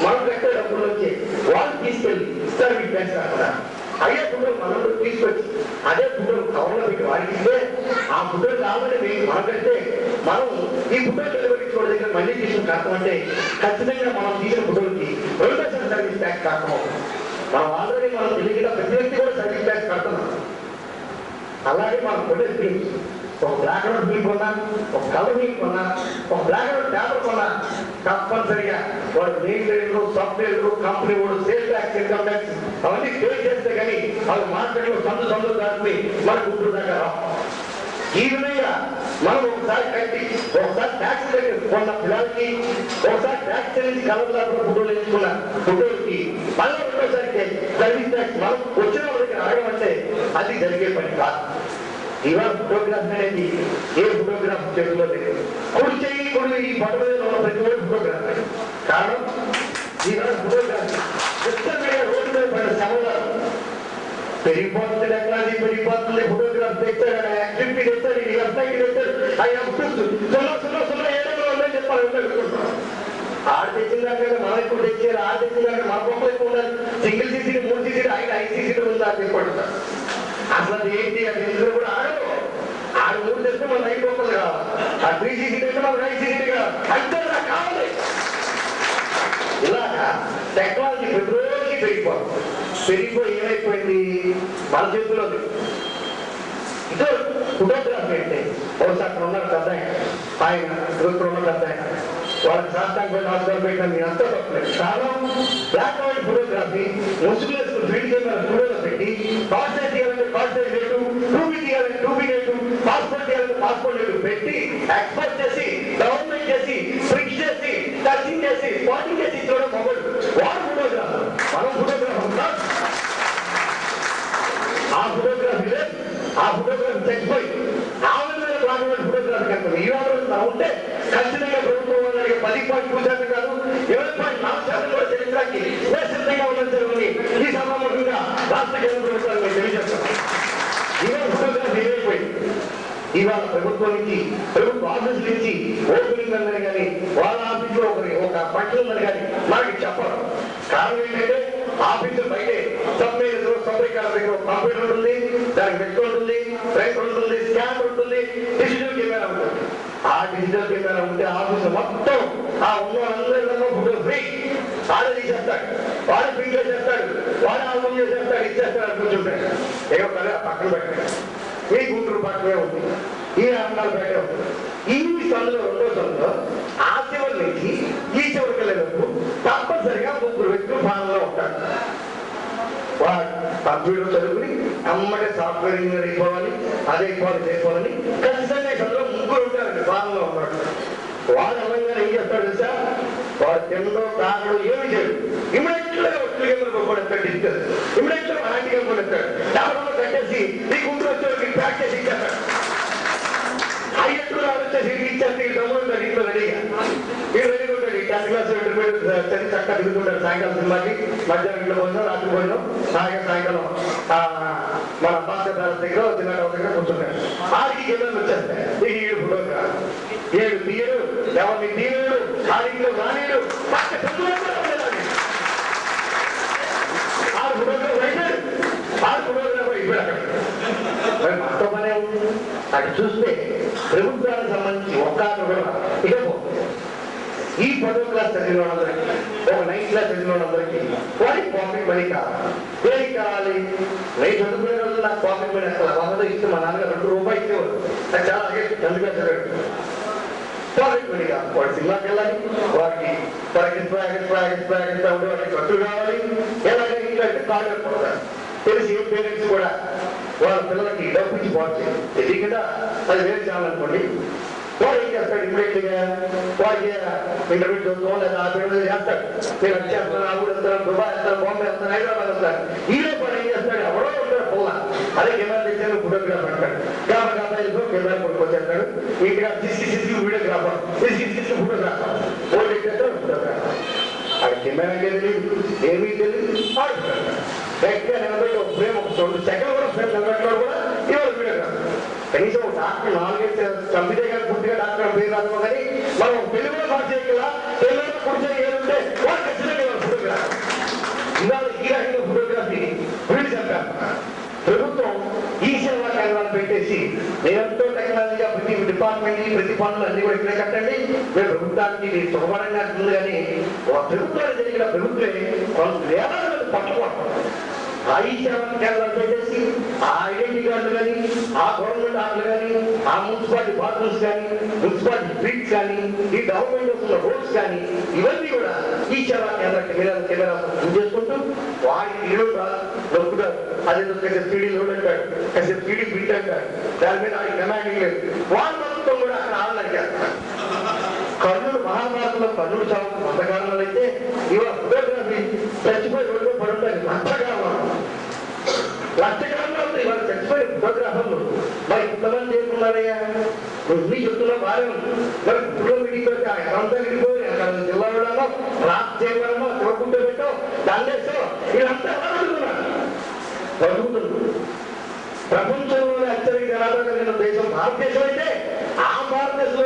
మనం కట్టే డబ్బులు వచ్చి వాళ్ళు తీసుకెళ్ళి సర్వీస్ ట్యాక్స్ కట్టాలి. అదే ఫోటోలు మనం తీసుకొచ్చి అదే ఫోటోలు కవర్లో పెట్టి వాడికిస్తే ఆ ఫోటోలు కావాలని మనం కడితే మనం ఈ ఫోటో డెలివరీ కోడ్ దగ్గర మళ్ళీ తీసుకుని కట్టమంటే ఖచ్చితంగా మనం తీసిన ఫోటోలకి 2% సర్వీస్ ట్యాక్స్ కట్టము. మనం ఆల్రెడీ మనం తెలియకుండా ప్రతి వ్యక్తి కూడా సర్వీస్ ట్యాక్స్ కడుతున్నాం. అలాగే మనం ఫోటో ఫిల్మ్స్ ఒక బ్లాక్ అండ్ వైట్ ఫిల్మ్ కొన్నా, ఒక కలర్ ఫిల్మ్ కొన్నా, ఒక బ్లాక్ అండ్ వైట్ పేపర్ కొన్నా తప్పనిసరిగా వాడు మెయింటైనర్, సాఫ్ట్వేర్ కంపెనీ వాడు సేల్ ట్యాక్స్, ఇన్కమ్ ట్యాక్స్ అవన్నీ పే చేస్తే కానీ వాళ్ళు మార్కెట్లో సందు దాటి మన గుంటూరు దగ్గర ఈ విధంగా మనం ఒకసారి కట్టి ఒకసారి ట్యాక్స్ కట్టి కొన్న పిల్లలకి ఒకసారి ట్యాక్స్ చెల్లించి కలర్ ఫోటోలు వేసుకున్న ఫోటోలకి మళ్ళీ రెండోసారికి సర్వీస్ ట్యాక్స్ మనం వచ్చిన వాళ్ళ దగ్గర అడగమంటే అది జరిగే పని కాదు. ఇవాళ ఫోటోగ్రాఫ్ అనేది ఏ ఫోటోగ్రాఫ్ చేతిలో లేదు. కుడి చెయ్యి కుడి ఈ పట్టు మీద ఉన్న ప్రతి ఒక్కరు ఫోటోగ్రాఫ్. కారణం ఇవాళ ఫోటోగ్రాఫ్ రోడ్డు మీద పడిన సమాధానం పెరిగిపోతుంది, టెక్నాలజీ పెరిగిపోతుంది. ఫోటోగ్రాఫ్ తెచ్చాడు, యాక్టివిటీ తెచ్చాడు, వెబ్సైట్ తెచ్చాడు, ఉందని చెప్పాలి. ఆడు తెచ్చిన దానికంటే మనం ఎక్కువ తెచ్చారు, ఆడు తెచ్చిన దానికంటే మన బొమ్మలు ఎక్కువ ఉండాలి. సింగిల్ సీసీలు 3 సీసీలు 5 సీసీలు ఉందా చెప్పాడు. అసలు అది ఏంటి అది ఎందుకు కూడా ఆడు 3 తెస్తే మనం 5 బొమ్మలు కావాలి, ఆ 3 సీసీలు తెస్తే మనం 5 సీసీలు కావాలి. అంటే నాకు కావాలి. ఇలాగా టెక్నాలజీ ప్రతి రోజుకి పెరిగిపోయి ఏమైపోయింది మన చేతిలో. ఇదో ఫోటోగ్రఫీ అంటే బహుశా అక్కడ ఉన్నారు పెద్ద ఆయన ఇక్కడ ఉన్న పెద్ద ఆయన వాళ్ళకి శాస్త్రానికి నమస్కారం పెట్టిన మీరు అంతా తప్పలేదు. కారణం బ్లాక్ అండ్ వైట్ ఫోటోగ్రఫీ ముసుగులు వేసుకుని ఫీల్డ్ కెమెరా స్టూడియోలో పెట్టి పాస్పోర్ట్ తీయాలంటే పాస్పోర్ట్ రేటు, 2B తీయాలంటే 2B రేటు, పాస్పోర్ట్ తీయాలంటే పాస్పోర్ట్ రేటు పెట్టి ఎక్స్పోర్ట్ చేసి డెవలప్మెంట్ చేసి ప్రింట్ చేసి టచింగ్ చేసి స్పాటింగ్ చేసి ఇచ్చడం మొబైల్ వాడు ఫోటోగ్రాఫర్. మనం ఫోటోగ్రాఫర్ ఆ ఫోటోగ్రఫీ లేదు, ఆ ఫోటోగ్రఫీ చచ్చిపోయి ఆ విధమైన బ్లాక్ అండ్ వైట్ ఫోటోగ్రఫీ కనుక ఈ వారంలో ఉంటే ఖచ్చితంగా ప్రభుత్వం వాళ్ళకి 10.2% కాదు 20.4% కూడా చెల్లించడానికి సిద్ధంగా ఉన్నది జరుగుతుంది. ఈ సభాముఖంగా రాష్ట్ర కేంద్ర ప్రభుత్వాన్ని తెలియజేస్తాం. ఇవాళ ఫోటోగ్రఫీ ఏమైపోయింది. ఇవాళ ప్రభుత్వం నుంచి ప్రభుత్వ ఆఫీసుల నుంచి ఓపెనింగ్ ఉందని కానీ వాళ్ళ ఆఫీసులో ఒక పట్ల ఉందని కానీ మనకి చెప్పరు. కారణం ఏంటంటే ఆఫీసులు బయటే సబ్ మేనేజర్ సౌకర్యాల దగ్గర కంప్యూటర్ ఉంటుంది, దానికి నెట్ ఉంటుంది, ప్రింటర్ ఉంటుంది, స్కానర్ ఉంటుంది, డిజిటల్ కెమెరా ఉంటుంది. ఆ డిజిటల్ కెమెరా ఉంటే ఆఫీసు మొత్తం ఆ ఉన్న వాళ్ళందరిలో ఫోటో ఫ్రీ వాడే తీసేస్తాడు, వాడే ప్రింట్ చేసేస్తాడు, వాడే ఆల్బమ్ చేసేస్తాడు, ఇచ్చేస్తాడు కూర్చుంటాడు. ఏదో పని పక్కన పెట్టాడు. ఈ గుంటూరు పక్కనే ఉంది, ఈ అన్నాలు పెట్టే ఉంది. ఈ సందులో రెండో సందులో ఆ చివరి నుంచి ఈ చివరికి వెళ్ళేటప్పుడు తప్పనిసరిగా 3 వ్యక్తులు పాలనలో ఉంటారు. వాడు కంప్యూటర్ చదువుకుని అమ్మటే సాఫ్ట్వేర్ ఇంజనీర్ అయిపోవాలి, అదే అయిపోవాలని ఖచ్చితంగా సందులో 3 ఉంటారండి పాలనలో ఉన్నాడు. వాడు అమ్మంగానే ఏం చేస్తాడు తెలుసా, వాడు తినడో తాగడో ఏమి చేయడు, ఇమ్మీడియట్గా కొడతాడు, డిజిటల్ ఇమ్మీడియట్గా హ్యాండిగా కొడతాడు, డాబలో కట్టేసి ఈ గుంటూరు వచ్చే ప్యాక్ చేసి ఇచ్చేస్తాడు. అయ్యప్పుడు వచ్చేసి ఇచ్చేస్తే ఈ డబ్బులు ఉంటాడు ఇంట్లో రెడీగా, ఈ రెడీగా ఉంటాడు. 10th క్లాస్ ఇంటర్మీడియట్ చదివి చక్కగా తిరుగుతుంటాడు. సాయంకాలం సినిమాకి మధ్యాహ్నం ఇంట్లో పోయినాం, రాత్రి పోయినాం, సాయంకాలం మన భాస్కర్ ప్యాలెస్ దగ్గర చిన్న దగ్గర కూర్చుంటాడు. ఆడికి కెమెరాలు వచ్చేస్తాయి. ఈ 7 ఫోటోగ్రాఫ్ 7 తీయడు, ఎవరిని తీయడు, ఆడిలో రానిడు, పక్క చదువు 6 ఫోటోగ్రాఫ్ అయిపోయాడు. 6 ఫోటోగ్రాఫ్ అయిపోయాడు అక్కడ. మరి మొత్తం పనే ఉంది. అటు చూస్తే ప్రభుత్వానికి సంబంధించి ఒక్క కూడా ఇకపోతుంది. ఈ 10వ క్లాస్ చదివిన వాళ్ళందరికీ, ఒక 9th క్లాస్ చదివిన వాళ్ళందరికీ వాడికి పాకెట్ మనీ కావాలి. దేనికి కావాలి? నేను చదువుకునే రోజు నాకు పాకెట్ మనీ అసలు వంద ఇస్తే మా నాన్నగారు 2 రూపాయలు ఇచ్చేవాడు. నాకు చాలా 10th క్లాస్ చదివాడు. పాకెట్ మనీ కావాలి. వాడు సినిమాకి వెళ్ళాలి, వాడికి ఉండే వాడికి ఖర్చులు కావాలి. ఎలాగే ఇంట్లో అయితే కార్డు పెట్టుకుంటారు. తెలిసి పేరెంట్స్ కూడా వాళ్ళ పిల్లలకి డబ్బు ఇచ్చి పాటు చేయాలి. తెలియకుండా అది వేరే చేయాలనుకోండి, వాడు ఏం చేస్తాడు? ఇమ్మీడియట్గా వాడికి ఇంటర్వ్యూ చదువుతాం లేదా ఆ పేరు చేస్తాడు. నేను అది చేస్తాను, ఆ ఊరు వెళ్తాను, దుబాయ్ వెళ్తాను, బాంబే వెళ్తాను, హైదరాబాద్ వెళ్తాను. ఈలో పని ఏం చేస్తాడు? ఎవరో ఉంటాడు పోలా, అదే కెమెరా తెచ్చాను, ఫోటోగ్రాఫ్ అంటాడు. కాబట్టి కెమెరా కొనుక్కొచ్చేస్తాడు. ఇంకా CC videographer, CC photographer, photo ఎక్కేస్తాడు, ఫోటోగ్రాఫర్. అది కెమెరా తెలియదు, ఏమీ తెలియదు, ఆడుతున్నాడు. గట్టిగా నిలబెట్టి ఒక ఫ్రేమ్, ఒక 2 సెకండ్ కూడా ఫ్రేమ్ నిలబెట్టినాడు కూడా ఇవాళ వీడియోగ్రాఫర్. కనీసం ఒక డాక్టర్ 4 చంపితే కానీ పూర్తిగా డాక్టర్ పేరు రాదు. కానీ మనం పెళ్లి కూడా పాటు చేయగల పెళ్ళి కూర్చొని ఏదంటే వాళ్ళు ఖచ్చితంగా ఫోటోగ్రాఫర్. ఇవాళ ఈ రకంగా ఫోటోగ్రఫీ వీళ్ళు చెప్పారు. ప్రభుత్వం ఈ సేవా కేంద్రాలు పెట్టేసి నేనంతో టెక్నాలజీగా ప్రతి డిపార్ట్మెంట్ ప్రతి పనులు అన్ని కూడా ఇక్కడే కట్టండి. మేము ప్రభుత్వానికి మీరు సుఖపడంగా ఉంది కానీ ప్రభుత్వానికి జరిగిన ప్రభుత్వే వాళ్ళు వేలాది పట్టుకోవడం ఈ సేవా కేంద్రాలు పెట్టేసి ఆ ఐడెంటిటీ కార్డులు కానీ ఆ గవర్నమెంట్ ఆటలు కానీ ఆ మున్సిపాలిటీ బాత్రూమ్స్ కానీ మున్సిపాలిటీ స్ట్రీట్స్ కానీ ఈ గవర్నమెంట్ వస్తున్న రోడ్స్ కానీ ఇవన్నీ కూడా ఈ సేవా కెమెరా చేసుకుంటూ వాడికి ఇల్లు దొరుకుతారు. అదేదో స్పీడీ లోడ్ అంటాడు, స్పీడీ బిట్ అంటాడు, దాని మీద ఆడికి కమాండింగ్ లేదు. వాళ్ళ మొత్తం కూడా అక్కడ ఆడలేక కర్ణుడు మహాభారతంలో కర్ణుడు చాలా అంతకాలంలో అయితే ఇవాళ ఫోటోగ్రఫీ చచ్చిపోయి రోడ్డు పడి ఉంటాయి. లక్షకాలంలో ఉంది ఇవాళ చచ్చిపోయి ఫోటోగ్రాఫర్లు. మరి ఇంతమంది చేసుకున్నారయ్యా నీ చెప్తున్నా బాగా మరి పుట్టులో మీటింగ్ పెట్టి ఎక్కడంతా విడిపోయి అక్కడ జిల్లాలో రాష్ట్ర చేయమనో చూడకుంటూ పెట్టో దాన్నేసో ఇదంతా చదువుతున్నారు. ప్రపంచంలోనే అత్యధిక జనాభా కలిగిన దేశం భారతదేశం అయితే ఆ భారతదేశంలో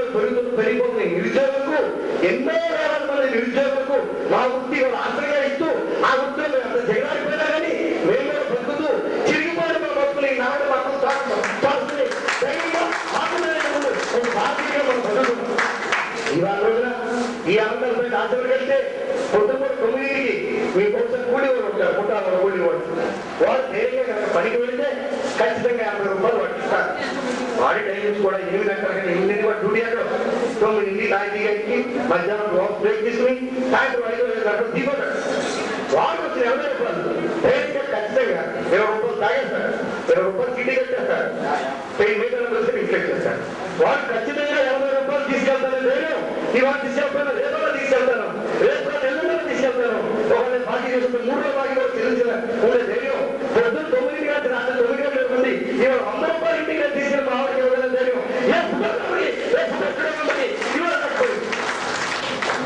పెరిగిపోతున్న నిరుద్యోగులకు ఎన్నో వేల మంది నిరుద్యోగులకు మా వృత్తి ఆశ్రయంగా ఇస్తూ ఆ వృత్తిలో అంత జగడాడిపోయినా కానీ మేము కూడా బతుకుతూ చిరిగిపోయిన మా బతుకులు నాడు మాకు భారతీయంగా మనం బతుకుతున్నాం. ఇవాళ రోజున ఈ ఆంధ్రపై ఆచరణ వెళ్తే పొద్దున్న 9కి మీ కోసం కూలి వాడు ఉంటారు, పుట్టాల కూలి వాడు వాడు ధైర్యంగా కనుక పనికి వెళితే ఖచ్చితంగా 50 రూపాయలు పట్టిస్తారు. వాడి టైమింగ్స్ కూడా 8 గంటల కానీ 8 వాడు డ్యూటీ అక్కడ 9 రాయితీ గంటకి మధ్యాహ్నం బ్రేక్ తీసుకుని సాయంత్రం 5 గంటలు దిగొట్టాడు. వాడు వచ్చిన 80 రూపాయలు ధైర్యంగా ఖచ్చితంగా 20 రూపాయలు తాగేస్తాడు, 20 రూపాయలు కిడ్నీ కట్టేస్తాడు, 10 మీటర్ల వస్తే ఇన్ఫెక్ట్ చేస్తాడు. వాడు ఖచ్చితంగా 80 రూపాయలు తీసుకెళ్తాను నేను ఇవాళ తీసుకెళ్తాను, రేపు తీసుకెళ్తాను, రేపు ఎల్లుండో తీసుకెళ్తాను. ఒకవేళ బాకీ చేసుకుని 3 రోజులు బాకీ కూడా చెల్లించిన ఉండే ధైర్యం పొద్దున్న 9 గంటలు రాత్రి 9 గంటల మంది ఇవాళ 100 రూపాయలు ఇంటికి తీసుకెళ్ళి మా వాడికి ఇవ్వగల ధైర్యం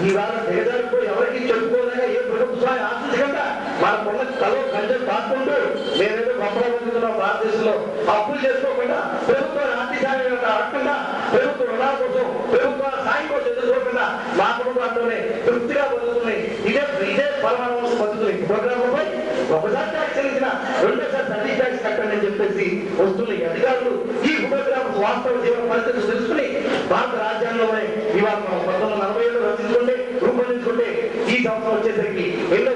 ఇవాళ దిగజారిపోయి ఎవరికి చెప్పుకోలేక ఏ ప్రభుత్వాన్ని ఆశించకుండా మన పొన్న తలో గంజలు దాక్కుంటూ మేమేదో గొప్పగా బతుకుతున్నాం భారతదేశంలో అప్పులు చేసుకోకుండా ప్రభుత్వాన్ని ఆర్థిక సాయం అడగకుండా ప్రభుత్వ రుణాల కోసం ప్రభుత్వ సాయం కోసం ఎదురు చూడకుండా మా కుటుంబంలోనే తృప్తిగా బతుకుతున్నాయి. ఇదే పరమాణు బతుకుతున్నాయి. ప్రోగ్రాంలపై ఒకసారి ట్యాక్స్ చెల్లించిన రెండోసారి సర్వీస్ ట్యాక్స్ కట్టండి అని చెప్పేసి వస్తున్నాయి. అధికారులు ఈ ఫోటోగ్రాఫ్ వాస్తవ జీవన పరిస్థితులు తెలుసుకుని భారత రాజ్యాంగంలోనే ఇవాళ మనం 1947లో రచించుకుంటే రూపొందించుకుంటే ఈ సంవత్సరం వచ్చేసరికి ఎన్నో